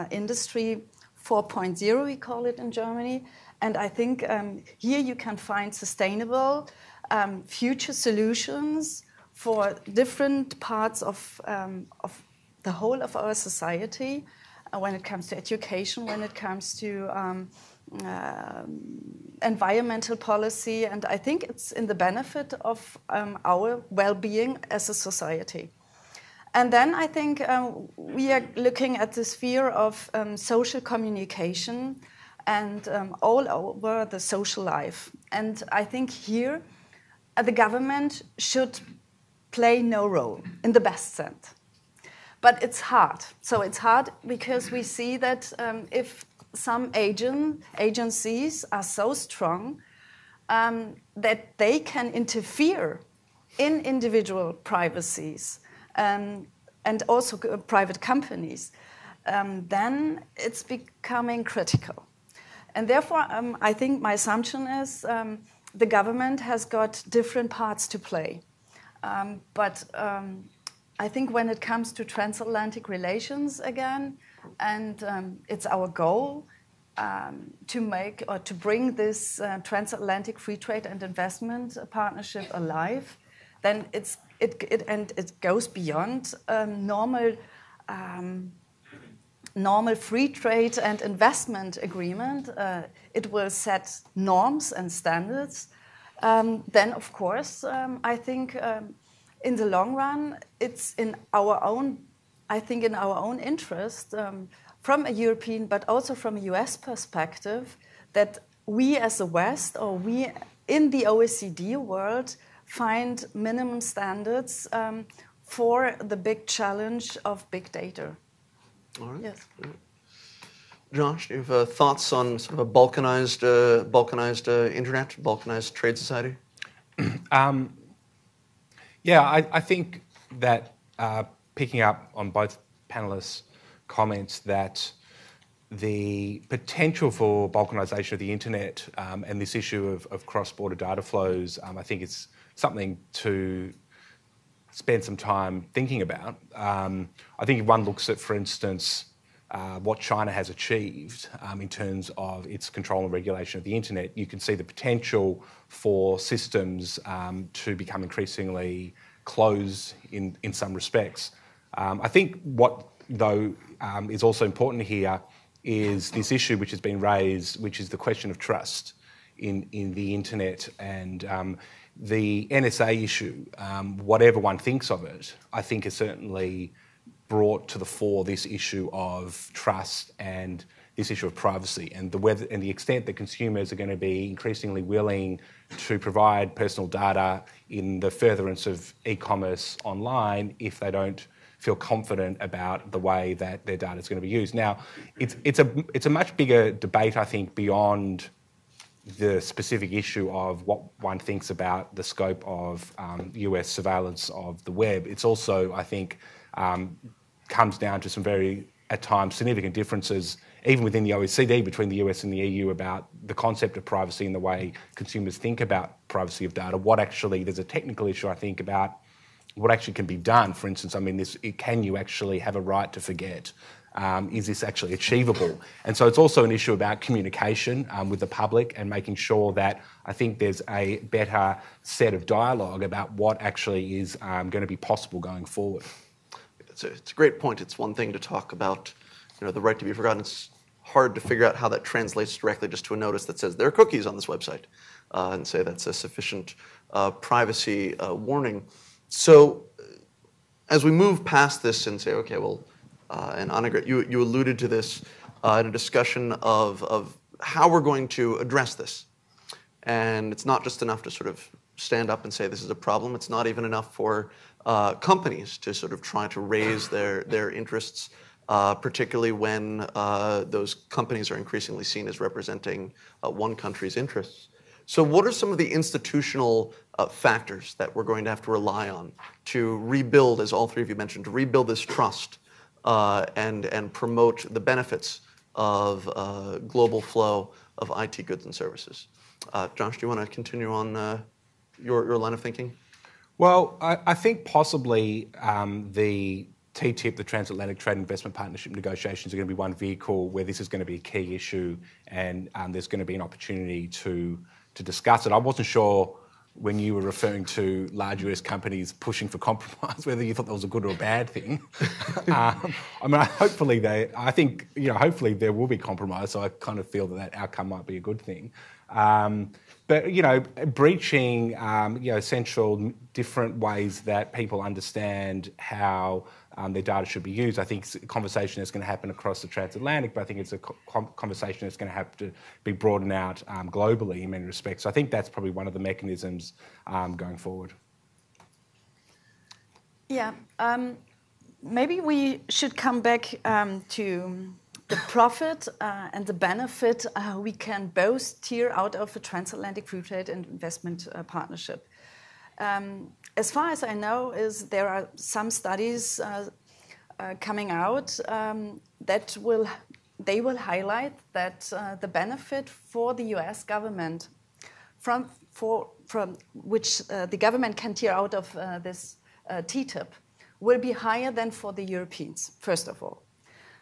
industry 4.0, we call it in Germany, and I think here you can find sustainable future solutions for different parts of the whole of our society when it comes to education, when it comes to environmental policy, and I think it's in the benefit of our well-being as a society. And then I think we are looking at the sphere of social communication and all over the social life. And I think here the government should play no role in the best sense. But it's hard. So it's hard because we see that if some agencies are so strong that they can interfere in individual privacies and also private companies, then it's becoming critical. And therefore, I think my assumption is the government has got different parts to play. But I think when it comes to transatlantic relations again, and it's our goal to bring this transatlantic free trade and investment partnership alive, then it goes beyond normal free trade and investment agreement. It will set norms and standards. Then, of course, I think in the long run, it's in our own interest, from a European but also from a US perspective, that we as a West, or we in the OECD world, find minimum standards for the big challenge of big data. All right. Yes. Josh, do you have thoughts on sort of a balkanized internet, balkanized trade society? I think that picking up on both panelists' comments, that the potential for balkanisation of the internet and this issue of cross-border data flows, I think it's something to spend some time thinking about. I think if one looks at, for instance, what China has achieved in terms of its control and regulation of the internet, you can see the potential for systems to become increasingly close in some respects. I think what, though, is also important here is this issue which has been raised, which is the question of trust in the internet. And the NSA issue, whatever one thinks of it, I think has certainly brought to the fore this issue of trust and this issue of privacy, and the extent that consumers are going to be increasingly willing to provide personal data in the furtherance of e-commerce online if they don't feel confident about the way that their data is going to be used. Now, it's a much bigger debate, I think, beyond the specific issue of what one thinks about the scope of US surveillance of the web. It's also, I think, comes down to some very, at times, significant differences, even within the OECD, between the US and the EU, about the concept of privacy and the way consumers think about privacy of data. There's a technical issue, I think, about what actually can be done. For instance, I mean, can you actually have a right to forget? Is this actually achievable? And so it's also an issue about communication with the public and making sure that I think there's a better set of dialogue about what actually is going to be possible going forward. It's a great point. It's one thing to talk about, the right to be forgotten. It's hard to figure out how that translates directly just to a notice that says there are cookies on this website, and say that's a sufficient privacy warning. So as we move past this and say, okay, well, and Annegret, you alluded to this in a discussion of how we're going to address this. And it's not just enough to sort of stand up and say this is a problem. It's not even enough for companies to sort of try to raise their interests, particularly when those companies are increasingly seen as representing one country's interests. So what are some of the institutional factors that we're going to have to rely on to rebuild, as all three of you mentioned, to rebuild this trust and promote the benefits of global flow of IT goods and services? Josh, do you want to continue on your line of thinking? Well, I think possibly the TTIP, the Transatlantic Trade Investment Partnership negotiations, are going to be one vehicle where this is going to be a key issue, and there's going to be an opportunity to discuss it. I wasn't sure when you were referring to large US companies pushing for compromise, whether you thought that was a good or a bad thing. I mean, hopefully there will be compromise, so I kind of feel that outcome might be a good thing. But, breaching, essential different ways that people understand how their data should be used. I think it's a conversation that's going to happen across the transatlantic, but I think it's a conversation that's going to have to be broadened out globally in many respects. So I think that's probably one of the mechanisms going forward. Yeah, maybe we should come back to the profit and the benefit we can both steer out of a transatlantic free trade and investment partnership. As far as I know, there are some studies coming out that will highlight that the benefit for the U.S. government, from which the government can tear out of this TTIP, will be higher than for the Europeans. First of all,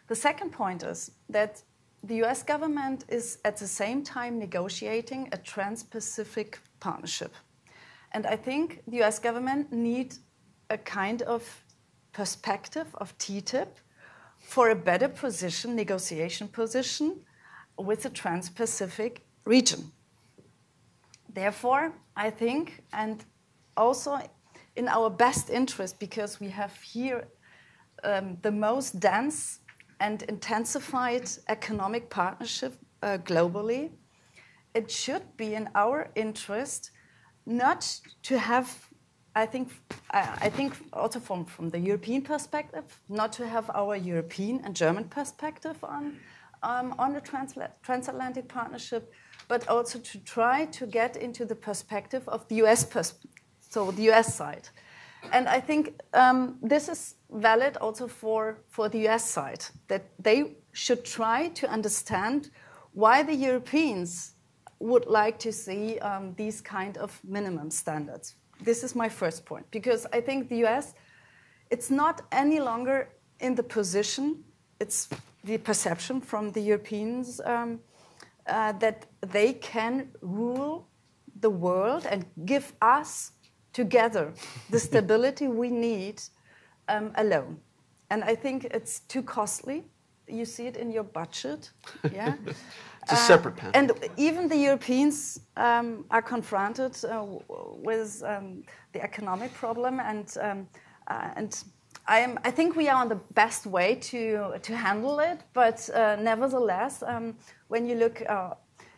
the second point is that the U.S. government is at the same time negotiating a trans-Pacific partnership. And I think the US government needs a kind of perspective of TTIP for a better position, negotiation position with the Trans-Pacific region. Therefore, I think, and also in our best interest, because we have here the most dense and intensified economic partnership globally, it should be in our interest not to have, I think also from the European perspective, not to have our European and German perspective on the transatlantic partnership, but also to try to get into the perspective of the US, so the US side. And I think this is valid also for the US side, that they should try to understand why the Europeans would like to see these kind of minimum standards. This is my first point, because I think the US, it's not any longer in the position, it's the perception from the Europeans that they can rule the world and give us together the stability we need alone. And I think it's too costly. You see it in your budget. Yeah. It's a separate path. And even the Europeans are confronted with the economic problem, and I think we are on the best way to handle it. But nevertheless, when you look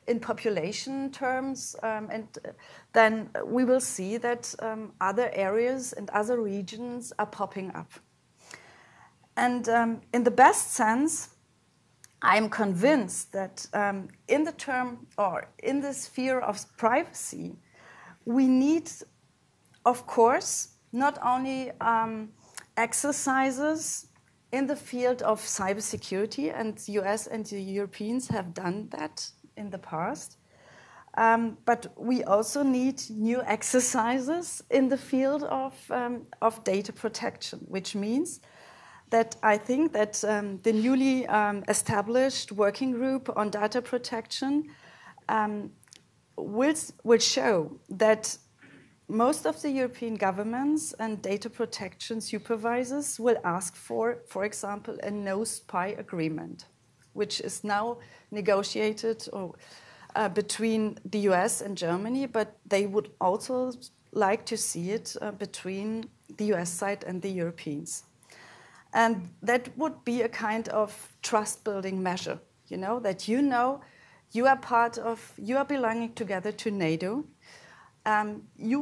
in population terms, then we will see that other areas and other regions are popping up. And in the best sense, I'm convinced that in the term or in the sphere of privacy, we need, of course, not only exercises in the field of cybersecurity, and the US and the Europeans have done that in the past, but we also need new exercises in the field of data protection, which means that I think that the newly established working group on data protection will show that most of the European governments and data protection supervisors will ask for example, a no-spy agreement, which is now negotiated between the US and Germany, but they would also like to see it between the US side and the Europeans. And that would be a kind of trust-building measure, that you are belonging together to NATO. You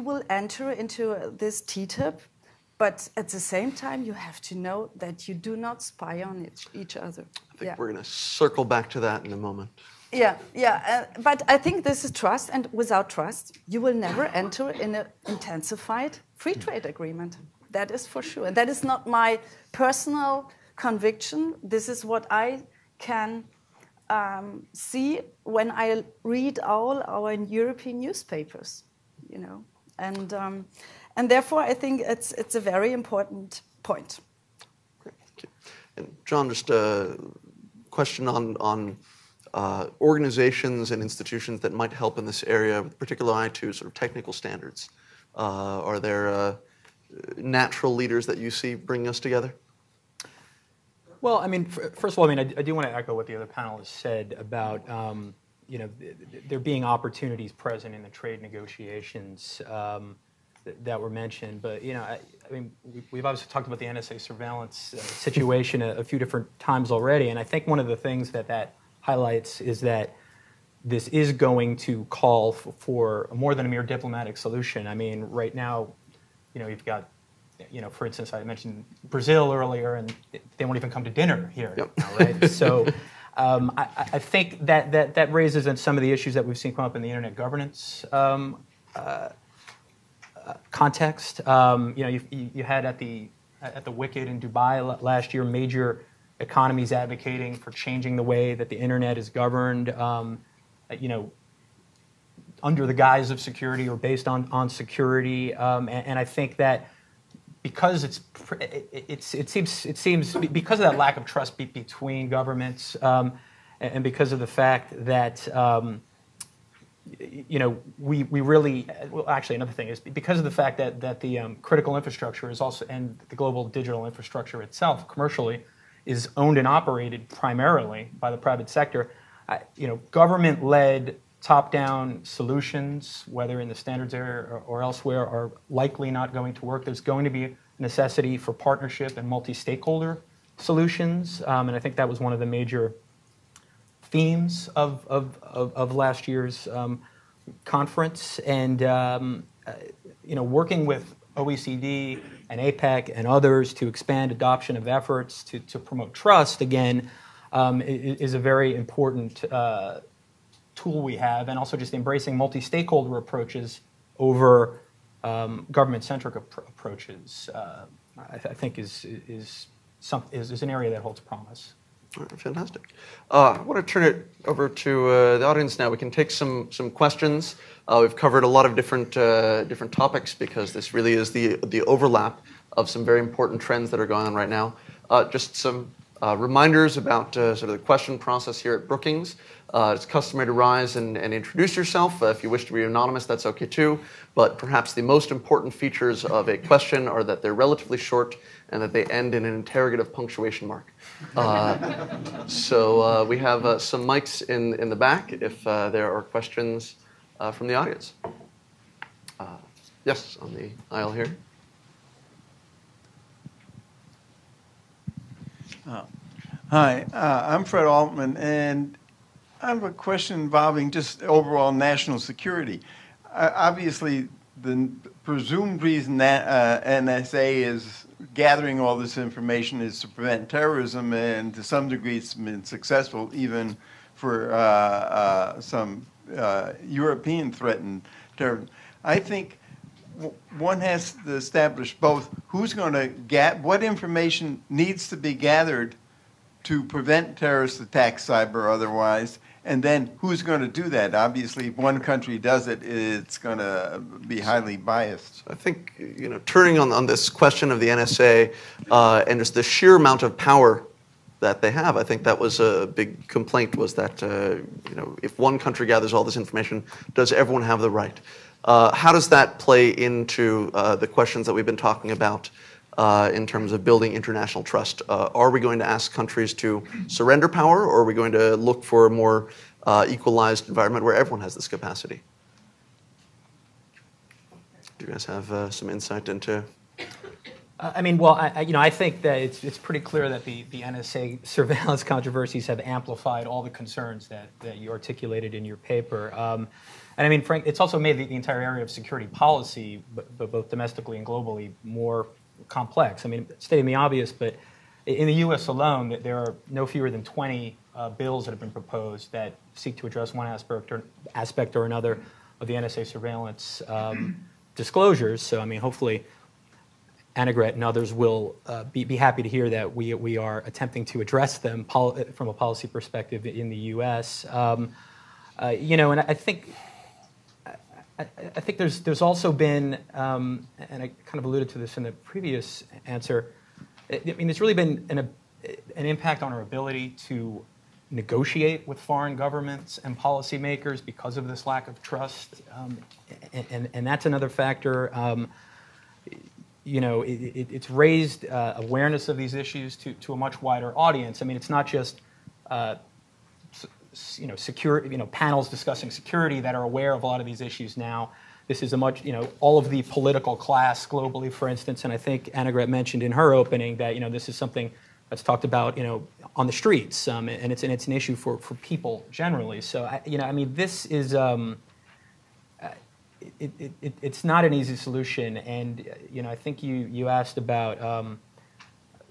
will enter into this TTIP, but at the same time, you have to know that you do not spy on each other. I think we're going to circle back to that in a moment. Yeah. But I think this is trust, and without trust, you will never enter in an intensified free trade agreement. That is for sure. And that is not my personal conviction. This is what I can see when I read all our European newspapers, and therefore I think it's a very important point. Great, thank you. And John, just a question on organizations and institutions that might help in this area, with particular eye to sort of technical standards. Are there natural leaders that you see bringing us together? Well, I mean, first of all, I do want to echo what the other panelists said about there being opportunities present in the trade negotiations that were mentioned. But we've obviously talked about the NSA surveillance situation a few different times already, and I think one of the things that highlights is that this is going to call for more than a mere diplomatic solution. I mean, right now, you've got, for instance, I mentioned Brazil earlier, and they won't even come to dinner here, yep. Right? So I think that raises some of the issues that we've seen come up in the internet governance context. You had at the Wicked in Dubai last year, major economies advocating for changing the way that the internet is governed, under the guise of security or based on security, and I think that because it seems because of that lack of trust between governments, and because of the fact that we really, well, actually another thing is because of the fact that the critical infrastructure is also, and the global digital infrastructure itself commercially is owned and operated primarily by the private sector. Government-led top-down solutions, whether in the standards area or elsewhere, are likely not going to work. There's going to be a necessity for partnership and multi-stakeholder solutions, and I think that was one of the major themes of last year's conference. And working with OECD and APEC and others to expand adoption of efforts to promote trust, again, is a very important tool we have, and also just embracing multi-stakeholder approaches over government-centric approaches, I think is an area that holds promise. All right, fantastic. I want to turn it over to the audience now. We can take some questions. We've covered a lot of different topics because this really is the overlap of some very important trends that are going on right now. Just some Reminders about sort of the question process here at Brookings. It's customary to rise and introduce yourself. If you wish to be anonymous, that's okay too. But perhaps the most important features of a question are that they're relatively short and that they end in an interrogative punctuation mark. So we have some mics in the back if there are questions from the audience. Yes, on the aisle here. Hi, I'm Fred Altman, and I have a question involving just overall national security. Obviously, the presumed reason that NSA is gathering all this information is to prevent terrorism, and to some degree it's been successful even for some European threatened terrorism. I think one has to establish both who's going to what information needs to be gathered to prevent terrorist attacks, cyber or otherwise, and then who's going to do that? Obviously, if one country does it, it's going to be highly biased. I think, turning on this question of the NSA and just the sheer amount of power that they have, I think that was a big complaint, was that if one country gathers all this information, does everyone have the right? How does that play into the questions that we've been talking about in terms of building international trust? Are we going to ask countries to surrender power, or are we going to look for a more equalized environment where everyone has this capacity? Do you guys have some insight into? I think that it's pretty clear that the NSA surveillance controversies have amplified all the concerns that you articulated in your paper. Frank, it's also made the entire area of security policy, but both domestically and globally, more complex. Stating the obvious, but in the U.S. alone, there are no fewer than 20 bills that have been proposed that seek to address one aspect or another of the NSA surveillance disclosures. So, hopefully, Annegret and others will be happy to hear that we are attempting to address them from a policy perspective in the U.S. And I think there's also been, and I kind of alluded to this in the previous answer, there's really been an impact on our ability to negotiate with foreign governments and policymakers because of this lack of trust, and that's another factor. It's raised awareness of these issues to a much wider audience. It's not just security, panels discussing security that are aware of a lot of these issues now. This is a much, all of the political class globally, for instance, and I think Annegret mentioned in her opening that, this is something that's talked about, on the streets, and it's an issue for people generally. So, this is, it's not an easy solution, and, I think you asked about,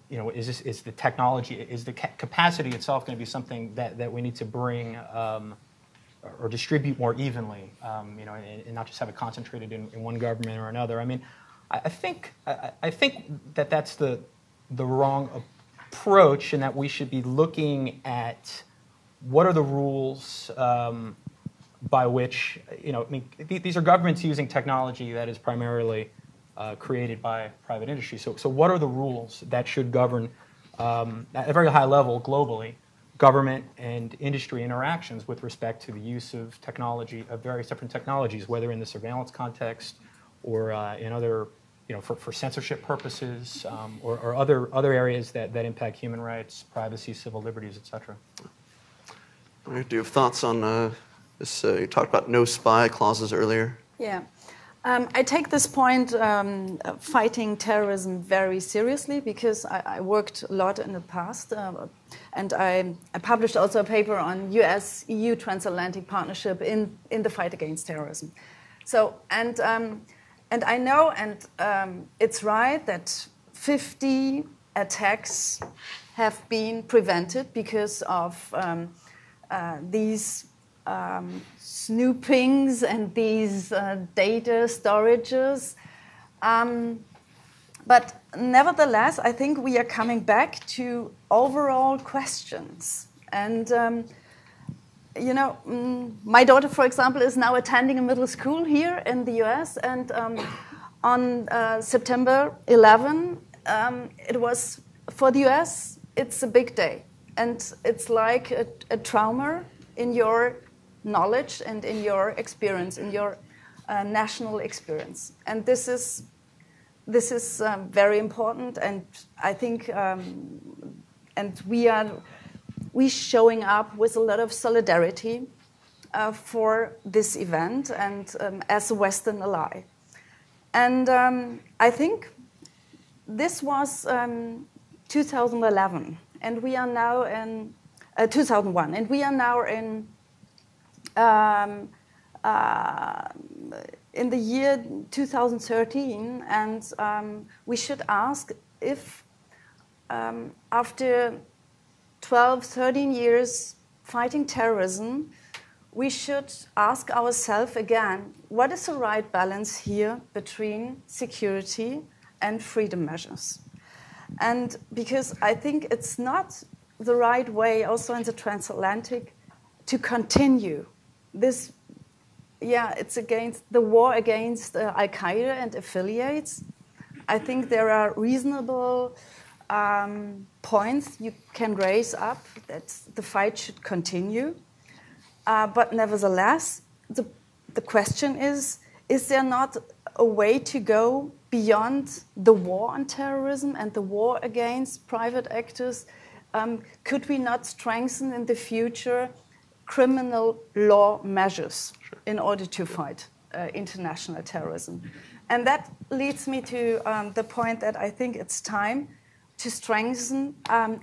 is the technology, is the capacity itself going to be something that we need to bring or distribute more evenly, and not just have it concentrated in one government or another. I think that that's the wrong approach, and that we should be looking at what are the rules by which, these are governments using technology that is primarily created by private industry. So what are the rules that should govern, at a very high level globally, government and industry interactions with respect to the use of technology, of various different technologies, whether in the surveillance context or in other, for censorship purposes, or other areas that impact human rights, privacy, civil liberties, etc. All right, do you have thoughts on this? You talked about no spy clauses earlier. Yeah. I take this point, fighting terrorism, very seriously, because I worked a lot in the past, and I published also a paper on US-EU transatlantic partnership in the fight against terrorism. So, and I know, and it's right that 50 attacks have been prevented because of these snoopings and these data storages. But nevertheless, I think we are coming back to overall questions. And, my daughter, for example, is now attending a middle school here in the US. And on September 11, it was, for the US, it's a big day, and it's like a trauma in your knowledge and in your experience, in your national experience. And this is very important, and I think, and we showing up with a lot of solidarity for this event and as a Western ally. And I think this was 2011, and we are now in 2001, and we are now in the year 2013, and we should ask if after 12, 13 years fighting terrorism, we should ask ourselves again, what is the right balance here between security and freedom measures? And because I think it's not the right way also in the transatlantic to continue this. Yeah, it's against the war against Al-Qaeda and affiliates. I think there are reasonable points you can raise up that the fight should continue. But nevertheless, the question is there not a way to go beyond the war on terrorism and the war against private actors? Could we not strengthen in the future criminal law measures in order to fight international terrorism? And that leads me to the point that I think it's time to strengthen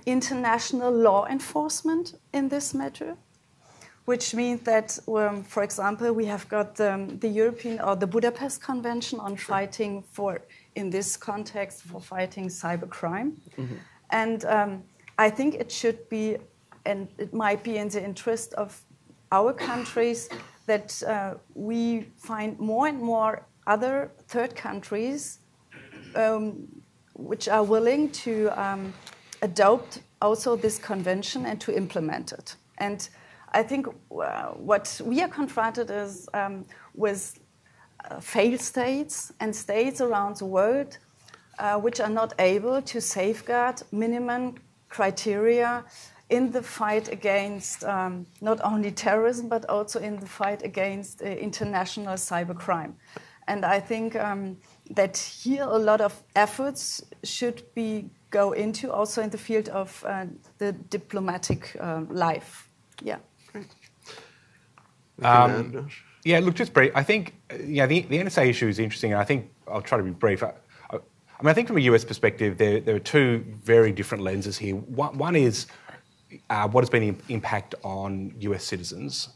international law enforcement in this matter, which means that, for example, we have got the European or the Budapest Convention on fighting for, in this context, for fighting cybercrime. Mm-hmm. And I think it should be, and it might be in the interest of our countries that we find more and more other third countries which are willing to adopt also this convention and to implement it. And I think what we are confronted is with failed states and states around the world which are not able to safeguard minimum criteria in the fight against not only terrorism, but also in the fight against international cybercrime. And I think that here a lot of efforts should go into also in the field of the diplomatic life. Yeah. Yeah, look, just brief. I think the NSA issue is interesting, and I think I'll try to be brief. I think from a US perspective, there are two very different lenses here. One is what has been the impact on US citizens,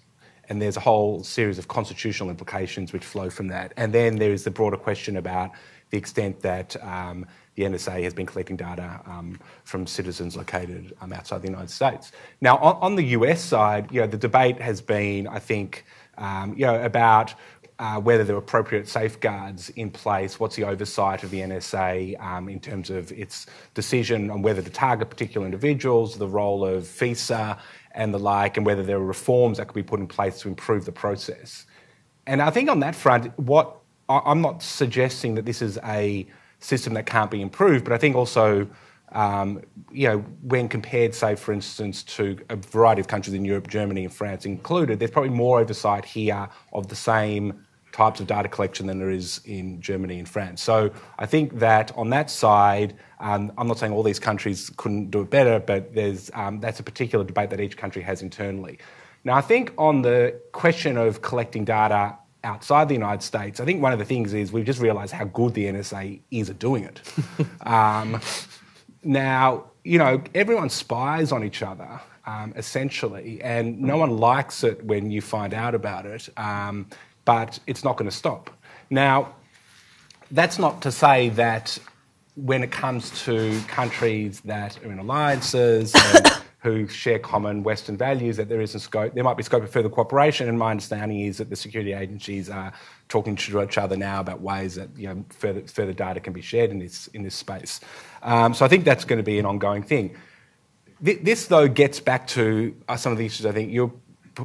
and there's a whole series of constitutional implications which flow from that. And then there is the broader question about the extent that the NSA has been collecting data from citizens located outside the United States. Now, on the US side, the debate has been, I think, about whether there are appropriate safeguards in place, what's the oversight of the NSA in terms of its decision on whether to target particular individuals, the role of FISA and the like, and whether there are reforms that could be put in place to improve the process. And I think on that front, I'm not suggesting that this is a system that can't be improved, but I think also, when compared, say, for instance, to a variety of countries in Europe, Germany and France included, there's probably more oversight here of the same types of data collection than there is in Germany and France. So I think that on that side, I'm not saying all these countries couldn't do it better, but that's a particular debate that each country has internally. Now, I think on the question of collecting data outside the United States, I think one of the things is we've just realised how good the NSA is at doing it. Now, everyone spies on each other, essentially, and no one likes it when you find out about it, but it's not going to stop. Now, that's not to say that when it comes to countries that are in alliances and who share common Western values, that there might be scope of further cooperation, and my understanding is that the security agencies are talking to each other now about ways that further data can be shared in this space. So I think that's going to be an ongoing thing. This, though, gets back to some of the issues I think you're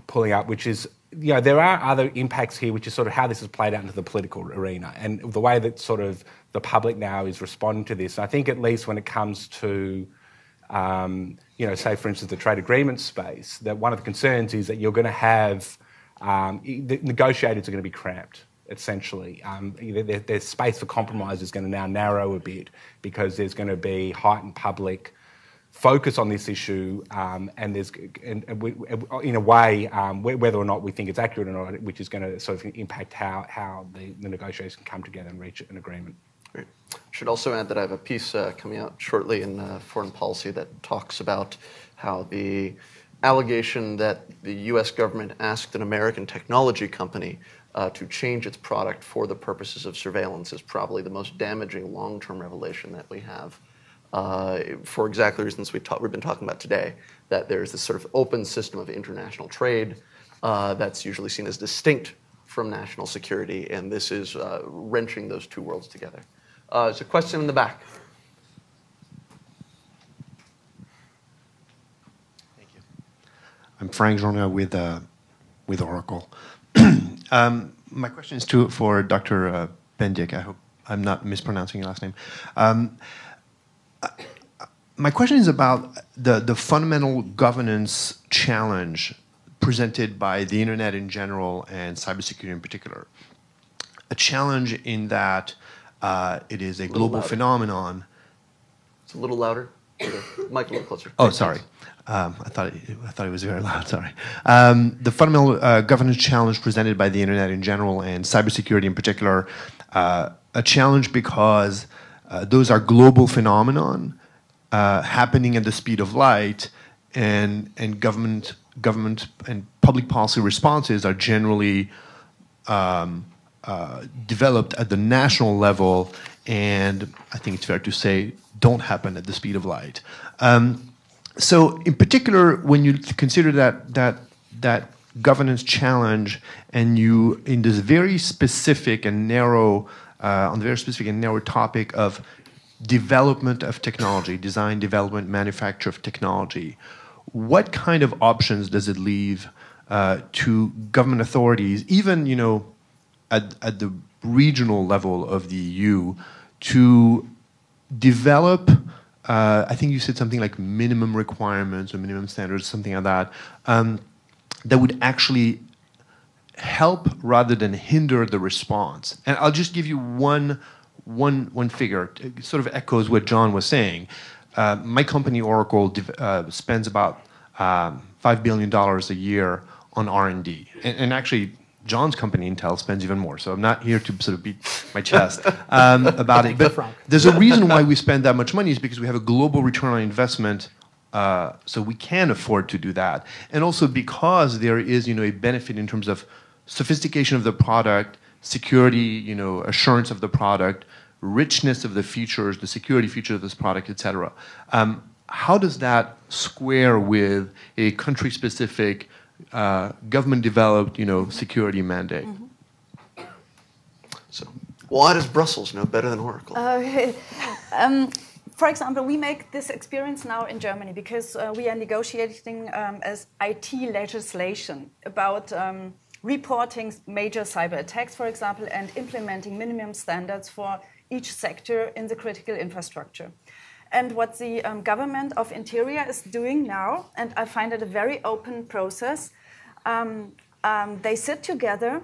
pulling up, which is there are other impacts here, which is sort of how this has played out into the political arena and the way that sort of the public now is responding to this. And I think at least when it comes to say for instance the trade agreement space, that one of the concerns is that you're going to have the negotiators are going to be cramped. Essentially, there's space for compromise is going to now narrow a bit because there's going to be heightened public focus on this issue, and there's, in a way, whether or not we think it's accurate or not, which is going to sort of impact how the negotiators can come together and reach an agreement. Great. I should also add that I have a piece coming out shortly in Foreign Policy that talks about how the allegation that the U.S. government asked an American technology company to change its product for the purposes of surveillance is probably the most damaging long-term revelation that we have. For exactly reasons we've been talking about today, that there's this sort of open system of international trade that's usually seen as distinct from national security, and this is wrenching those two worlds together. There's a question in the back. Thank you. I'm Frank Jorna with Oracle. My question is for Dr. Bendik. I hope I'm not mispronouncing your last name. My question is about the fundamental governance challenge presented by the internet in general and cybersecurity in particular. A challenge in that it is a global phenomenon. It's a little louder. Mic a little closer. Oh, sorry. I thought it was very loud. Sorry. The fundamental governance challenge presented by the internet in general and cybersecurity in particular, a challenge because those are global phenomenon happening at the speed of light, and government and public policy responses are generally developed at the national level, and I think it's fair to say don't happen at the speed of light. So, in particular, when you consider that governance challenge, and you in this very specific and narrow on the very specific and narrow topic of development of technology, design, development, manufacture of technology, what kind of options does it leave to government authorities, even at the regional level of the EU, to develop? I think you said something like minimum requirements or minimum standards, something like that, that would actually help rather than hinder the response. And I'll just give you one figure. It sort of echoes what John was saying. My company, Oracle, spends about $5 billion a year on R&D. And actually, John's company, Intel, spends even more. So I'm not here to sort of beat my chest about it. But there's a reason why we spend that much money is because we have a global return on investment, so we can afford to do that. And also because there is, a benefit in terms of sophistication of the product, security, assurance of the product, richness of the features, the security features of this product, etc. How does that square with a country-specific government-developed, security mandate? Mm-hmm. So, why does Brussels know better than Oracle? For example, we make this experience now in Germany because we are negotiating as IT legislation about reporting major cyber attacks, for example, and implementing minimum standards for each sector in the critical infrastructure. And what the government of Interior is doing now, and I find it a very open process, they sit together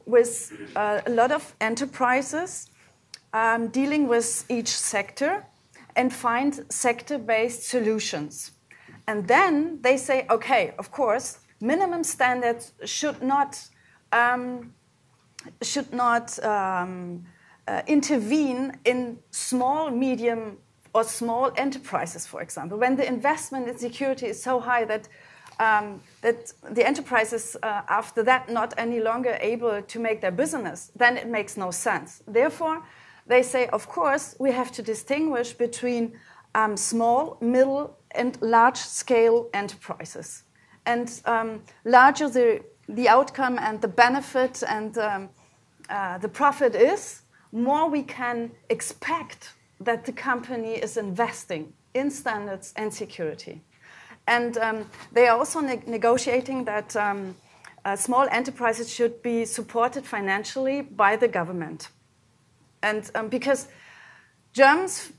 with a lot of enterprises dealing with each sector and find sector-based solutions. And then they say, okay, of course, minimum standards should not intervene in small, medium, or small enterprises, for example. When the investment in security is so high that the enterprises after that not any longer able to make their business, then it makes no sense. Therefore, they say, of course, we have to distinguish between small, middle, and large-scale enterprises. And larger the outcome and the benefit and the profit is, more we can expect that the company is investing in standards and security. And they are also negotiating that small enterprises should be supported financially by the government. And because Germans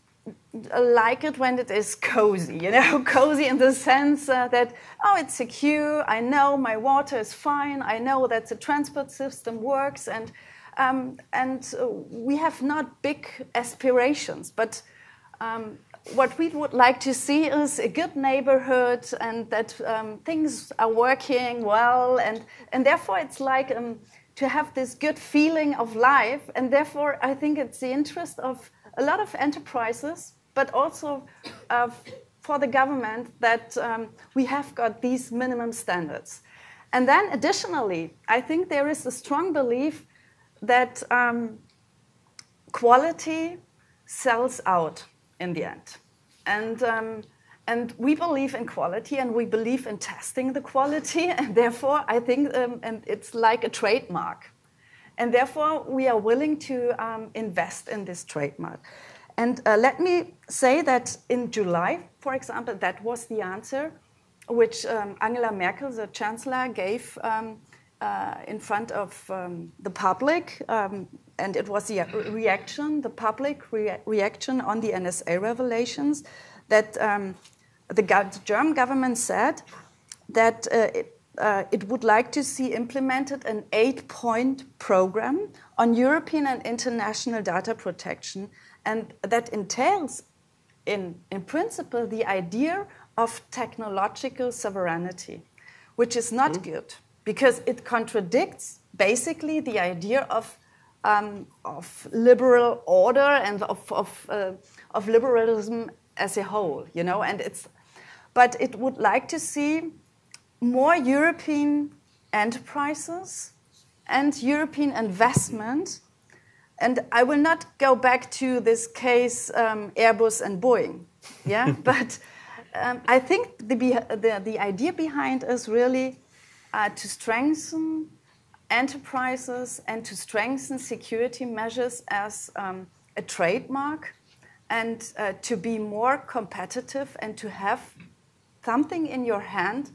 like it when it is cozy, cozy in the sense that, oh, it's secure, I know my water is fine, I know that the transport system works, and we have not big aspirations, but what we would like to see is a good neighborhood, and that things are working well, and therefore it's like to have this good feeling of life, and therefore I think it's the interest of a lot of enterprises, but also for the government, that we have got these minimum standards. And then additionally, I think there is a strong belief that quality sells out in the end. And we believe in quality, and we believe in testing the quality, and therefore I think and it's like a trademark. And therefore we are willing to invest in this trademark. And let me say that in July, for example, that was the answer which Angela Merkel, the Chancellor, gave in front of the public, and it was the reaction, the public reaction on the NSA revelations, that the German government said that it would like to see implemented an 8-point program on European and international data protection, and that entails, in principle, the idea of technological sovereignty, which is not good, because it contradicts basically the idea of liberal order and of liberalism as a whole, and but it would like to see more European enterprises and European investment. And I will not go back to this case, Airbus and Boeing, but I think the idea behind is really to strengthen enterprises and to strengthen security measures as a trademark, and to be more competitive and to have something in your hand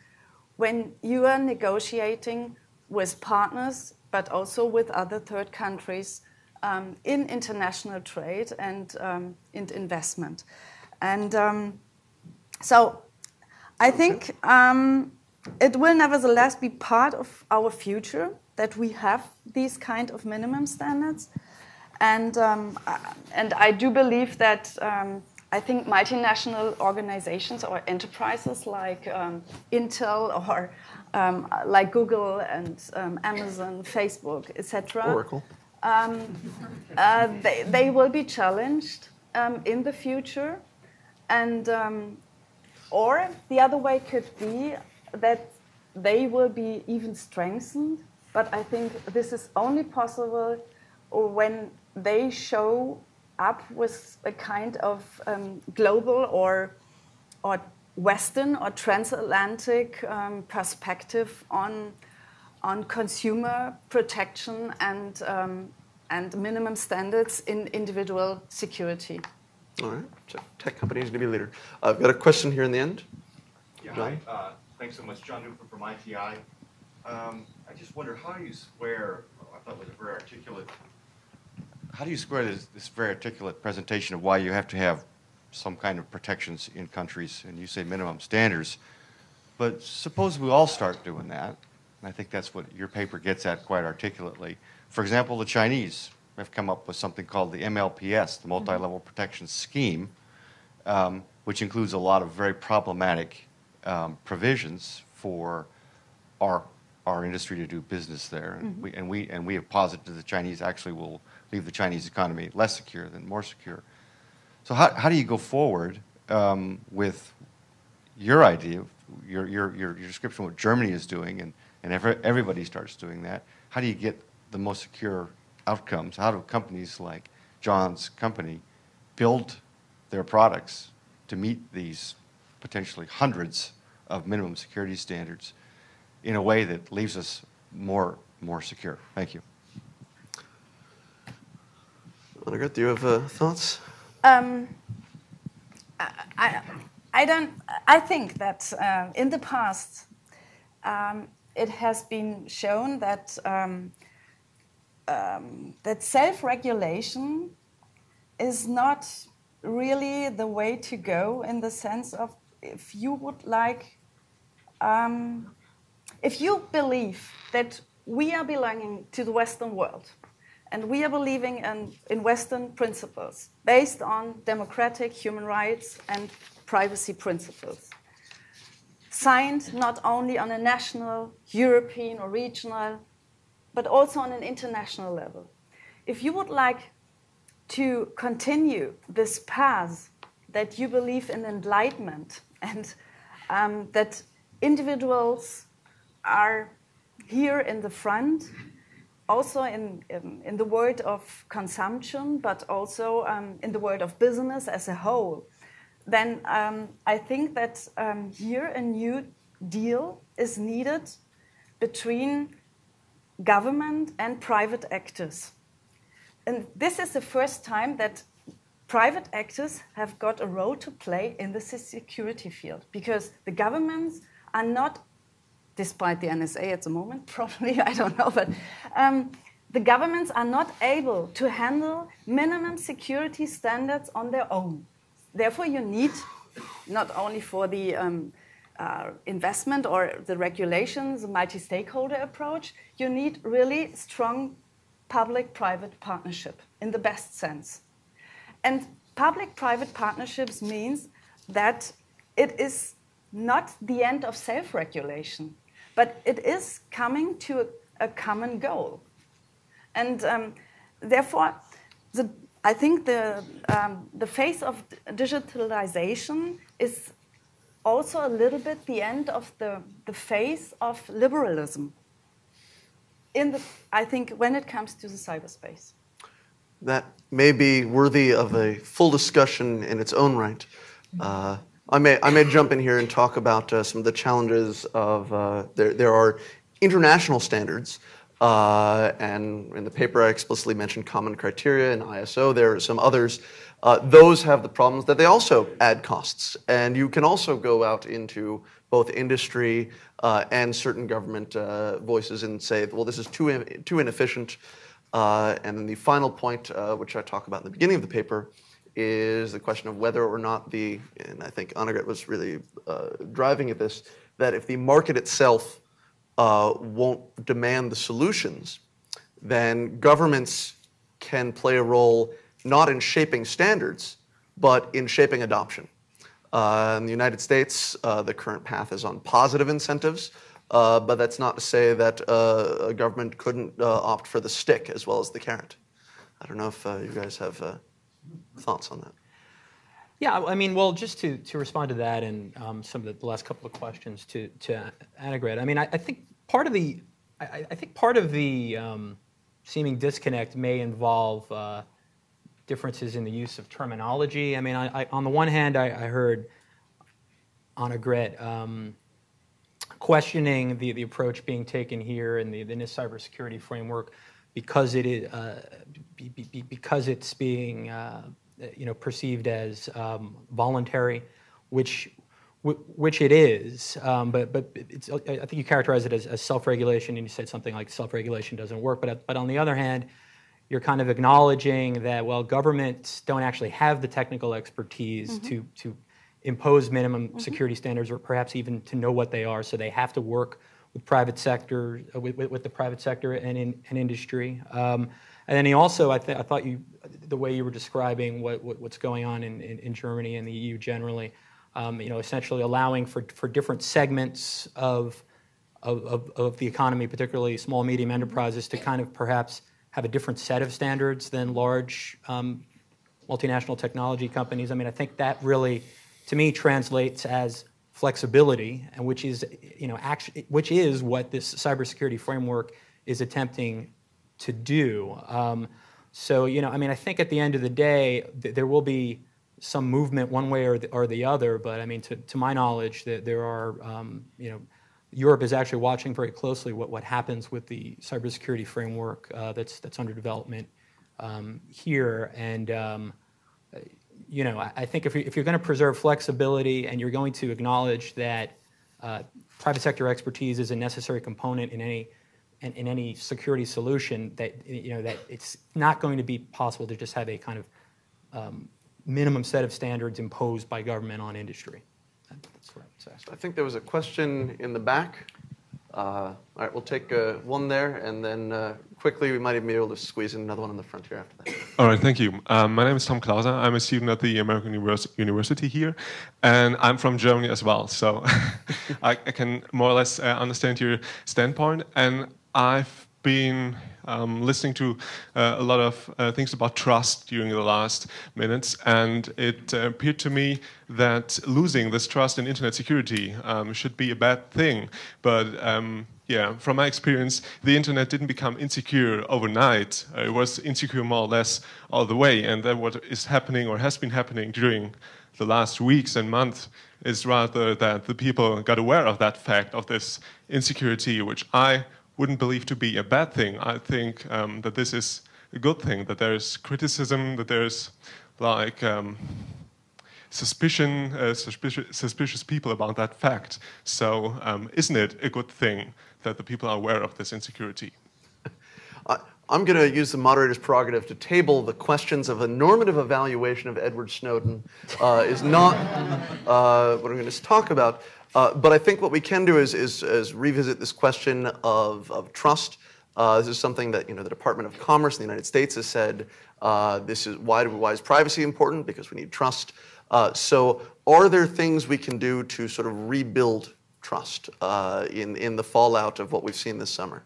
when you are negotiating with partners, but also with other third countries in international trade and in investment. And so I think it will nevertheless be part of our future that we have these kind of minimum standards. And I do believe that I think multinational organizations or enterprises like Intel or like Google and Amazon, Facebook, etc. Oracle. They will be challenged in the future, and or the other way could be that they will be even strengthened. But I think this is only possible when they show up with a kind of global or Western or transatlantic perspective on consumer protection and minimum standards in individual security. All right. So tech companies need to be a leader. I've got a question here in the end. Yeah, hi. Thanks so much. John Newford from ITI. I just wonder, how do you square, I thought it was a very articulate, how do you square this very articulate presentation of why you have to have some kind of protections in countries, and you say minimum standards, but suppose we all start doing that, and I think that's what your paper gets at quite articulately. For example, the Chinese have come up with something called the MLPS, the Multi-Level Protection Scheme, which includes a lot of very problematic provisions for our industry to do business there, and we have posited that the Chinese actually will leave the Chinese economy less secure than more secure. So how do you go forward with your idea, your description of what Germany is doing, and everybody starts doing that? How do you get the most secure outcomes? How do companies like John's company build their products to meet these potentially hundreds of minimum security standards in a way that leaves us more secure? Thank you. Annegret, do you have thoughts? I think that in the past it has been shown that that self-regulation is not really the way to go in the sense of if you would like, if you believe that we are belonging to the Western world and we are believing in Western principles based on democratic human rights and privacy principles, signed not only on a national, European or regional, but also on an international level. If you would like to continue this path that you believe in enlightenment and that individuals are here in the front, also in the world of consumption, but also in the world of business as a whole, then I think that here a new deal is needed between government and private actors. And this is the first time that private actors have got a role to play in the security field, because the governments are not, despite the NSA at the moment, probably, I don't know, but the governments are not able to handle minimum security standards on their own. Therefore, you need, not only for the investment or the regulations, the multi-stakeholder approach, you need really strong public-private partnership in the best sense. And public-private partnerships means that it is not the end of self-regulation, but it is coming to a common goal. And therefore, I think the phase of digitalization is also a little bit the end of the phase of liberalism. I think when it comes to the cyberspace. That may be worthy of a full discussion in its own right. I may jump in here and talk about some of the challenges of there are international standards, and in the paper I explicitly mentioned common criteria and ISO. There are some others. Those have the problems that they also add costs, and you can also go out into both industry and certain government voices and say, well, this is too inefficient. And then the final point, which I talk about in the beginning of the paper, is the question of whether or not and I think Annegret was really driving at this, that if the market itself won't demand the solutions, then governments can play a role not in shaping standards, but in shaping adoption. In the United States, the current path is on positive incentives, but that's not to say that a government couldn't opt for the stick as well as the carrot. I don't know if you guys have thoughts on that. Yeah, I mean, well, just to respond to that and some of the last couple of questions to Annegret. I mean, I think part of the seeming disconnect may involve differences in the use of terminology. I mean, on the one hand, I heard Annegret questioning the approach being taken here in the NIST cybersecurity framework because it's being perceived as voluntary, which it is. But it's, I think you characterize it as self-regulation, and you said something like self-regulation doesn't work. But on the other hand, you're kind of acknowledging that, well, governments don't actually have the technical expertise to impose minimum security standards, or perhaps even to know what they are. So they have to work with private sector, with the private sector and industry. And then he also, I thought the way you were describing what's going on in Germany and the EU generally, essentially allowing for different segments of the economy, particularly small and medium enterprises, to kind of perhaps have a different set of standards than large multinational technology companies. I mean, I think that really, to me, translates as flexibility, and which is what this cybersecurity framework is attempting to do. So, I mean, I think at the end of the day, there will be some movement one way or the other. But I mean, to my knowledge, that there are, Europe is actually watching very closely what happens with the cybersecurity framework that's under development here. And I think if you're going to preserve flexibility and you're going to acknowledge that private sector expertise is a necessary component in any security solution, that that it's not going to be possible to just have a kind of minimum set of standards imposed by government on industry. That's what I would say. I think there was a question in the back. All right, we'll take one there, and then quickly we might even be able to squeeze in another one in the front here after that. All right, thank you. My name is Tom Klauser. I'm a student at the American University here, and I'm from Germany as well. So I can more or less understand your standpoint. And I've been listening to a lot of things about trust during the last minutes, and it appeared to me that losing this trust in internet security should be a bad thing. But yeah, from my experience, the internet didn't become insecure overnight. It was insecure more or less all the way, and then what is happening or has been happening during the last weeks and months is rather that the people got aware of that fact, of this insecurity, which I wouldn't believe to be a bad thing. I think that this is a good thing, that there's criticism, that there's like suspicious people about that fact. So isn't it a good thing that the people are aware of this insecurity? I'm going to use the moderator's prerogative to table the questions of a normative evaluation of Edward Snowden. Is not what I'm going to talk about. But I think what we can do is revisit this question of trust. This is something that the Department of Commerce in the United States has said. This is why is privacy important? Because we need trust. So are there things we can do to sort of rebuild trust in the fallout of what we've seen this summer?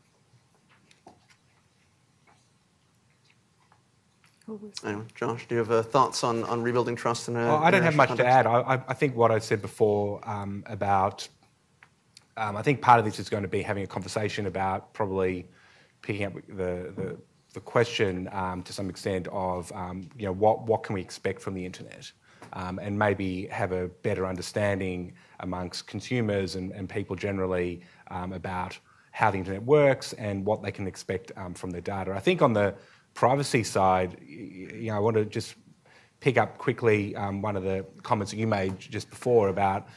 Anyway, Josh, do you have thoughts on rebuilding trust in a I don't have much international to add. I think what I said before about, I think part of this is going to be having a conversation about probably picking up the question to some extent of what can we expect from the internet, and maybe have a better understanding amongst consumers and people generally about how the internet works and what they can expect from their data. I think on the privacy side, I want to just pick up quickly one of the comments that you made just before about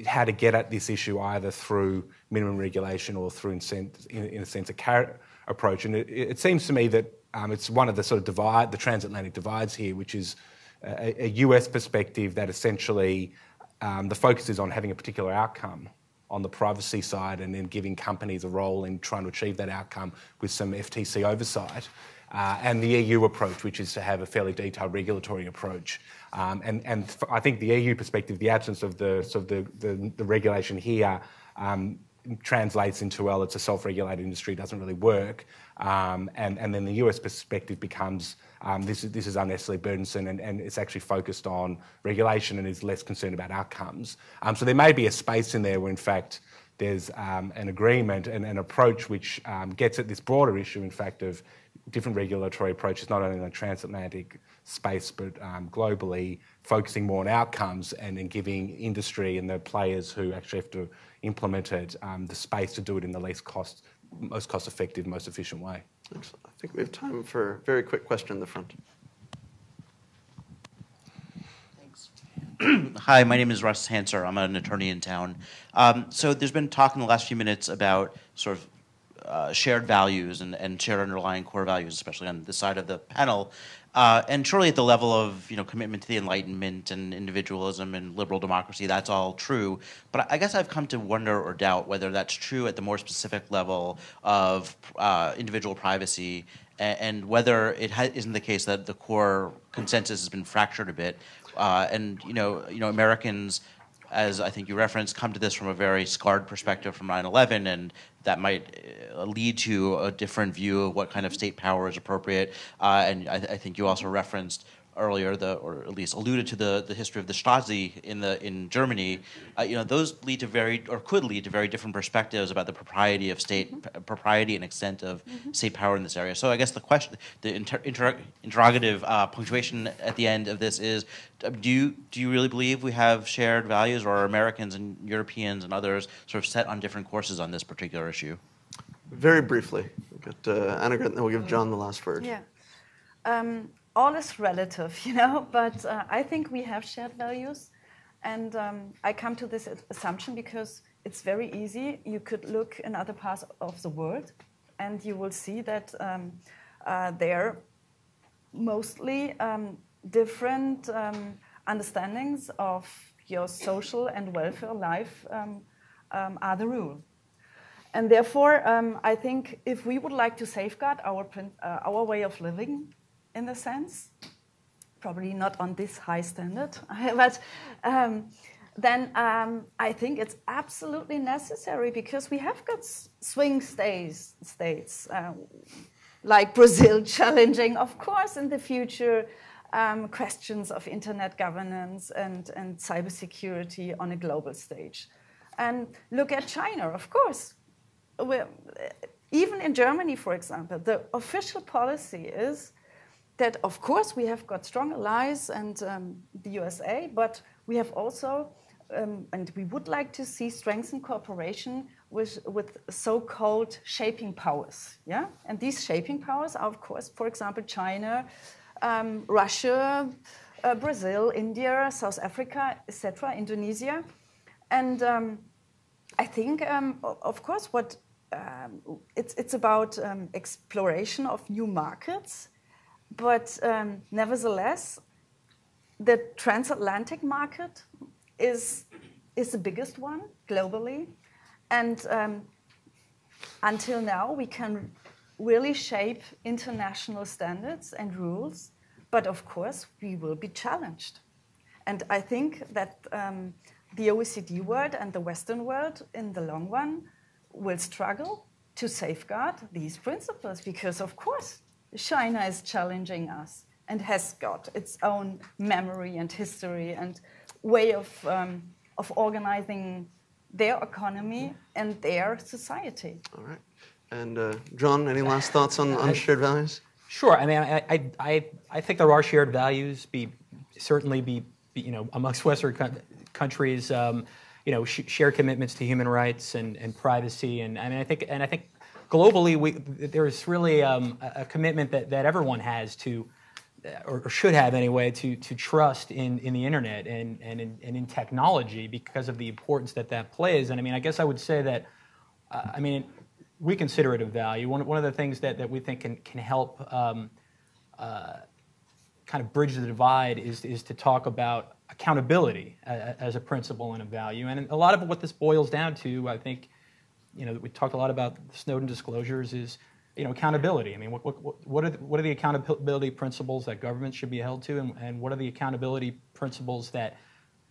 how to get at this issue either through minimum regulation or through, in a sense, a carrot approach. And it seems to me that it's one of the sort of the transatlantic divides here, which is a US perspective that essentially the focus is on having a particular outcome on the privacy side and then giving companies a role in trying to achieve that outcome with some FTC oversight. And the EU approach, which is to have a fairly detailed regulatory approach. And I think the EU perspective, the absence of the regulation here translates into, well, it's a self-regulated industry, doesn't really work. And then the US perspective becomes, this is unnecessarily burdensome and it's actually focused on regulation and is less concerned about outcomes. So there may be a space in there where, in fact, there's an agreement and an approach which gets at this broader issue, in fact, of different regulatory approaches, not only in the transatlantic space, but globally, focusing more on outcomes and in giving industry and the players who actually have to implement it the space to do it in the most cost-effective, most efficient way. Excellent. I think we have time for a very quick question in the front. Hi, my name is Russ Hanser. I'm an attorney in town. So there's been talk in the last few minutes about sort of shared values and shared underlying core values, especially on this side of the panel. And surely at the level of commitment to the Enlightenment and individualism and liberal democracy, that's all true. But I guess I've come to wonder or doubt whether that's true at the more specific level of individual privacy, and whether it isn't the case that the core consensus has been fractured a bit. And Americans, as I think you referenced, come to this from a very scarred perspective from 9/11, and that might lead to a different view of what kind of state power is appropriate. And I think you also referenced earlier, or at least alluded to the history of the Stasi in Germany. Those could lead to very different perspectives about the propriety of propriety and extent of state power in this area. So I guess the question, the interrogative punctuation at the end of this is: do you really believe we have shared values, or are Americans and Europeans and others sort of set on different courses on this particular issue? Very briefly, we'll get Annegret, and then we'll give John the last word. Yeah. All is relative, but I think we have shared values. And I come to this assumption because it's very easy. You could look in other parts of the world, and you will see that there mostly different understandings of your social and welfare life are the rule. And therefore, I think if we would like to safeguard our way of living, in a sense, probably not on this high standard, but then I think it's absolutely necessary, because we have got swing states like Brazil challenging, of course, in the future questions of internet governance and cybersecurity on a global stage. And look at China, of course. Even in Germany, for example, the official policy is that, of course, we have got strong allies and the USA, but we have also, and we would like to see strengthened cooperation with so-called shaping powers. Yeah? And these shaping powers are, of course, for example, China, Russia, Brazil, India, South Africa, etc., Indonesia. And I think, of course, what it's about exploration of new markets, but nevertheless, the transatlantic market is the biggest one globally, and until now we can really shape international standards and rules, but of course we will be challenged. And I think that the OECD world and the Western world in the long run will struggle to safeguard these principles, because of course China is challenging us and has got its own memory and history and way of organizing their economy and their society. All right. And John, any last thoughts on shared values? Sure. I mean, I think there are shared values. Certainly amongst Western countries, shared commitments to human rights and privacy. And I mean, I think globally, there's really a commitment that everyone has to, or should have anyway, to trust in the internet and in technology, because of the importance that plays. And I mean, I guess I would say that, we consider it a value. One of the things that we think can help kind of bridge the divide is to talk about accountability as a principle and a value. And a lot of what this boils down to, I think, we talked a lot about Snowden disclosures, is accountability. I mean, what are the accountability principles that governments should be held to, and what are the accountability principles that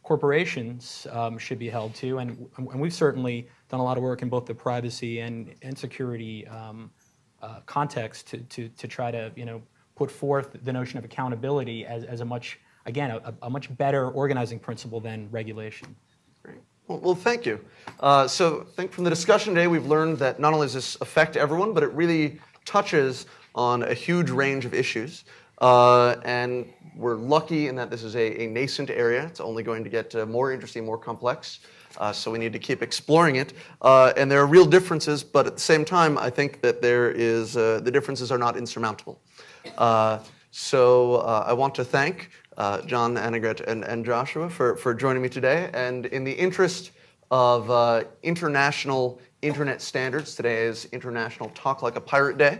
corporations should be held to? And we've certainly done a lot of work in both the privacy and security context to try to put forth the notion of accountability as a much better organizing principle than regulation. Great. Well, thank you. So I think from the discussion today, we've learned that not only does this affect everyone, but it really touches on a huge range of issues. And we're lucky in that this is a nascent area. It's only going to get more interesting, more complex. So we need to keep exploring it. And there are real differences, but at the same time, I think that the differences are not insurmountable. So I want to thank John, Annegret, and Joshua for joining me today. And in the interest of international internet standards, today is International Talk Like a Pirate Day.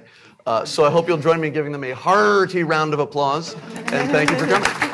So I hope you'll join me in giving them a hearty round of applause. And thank you for coming.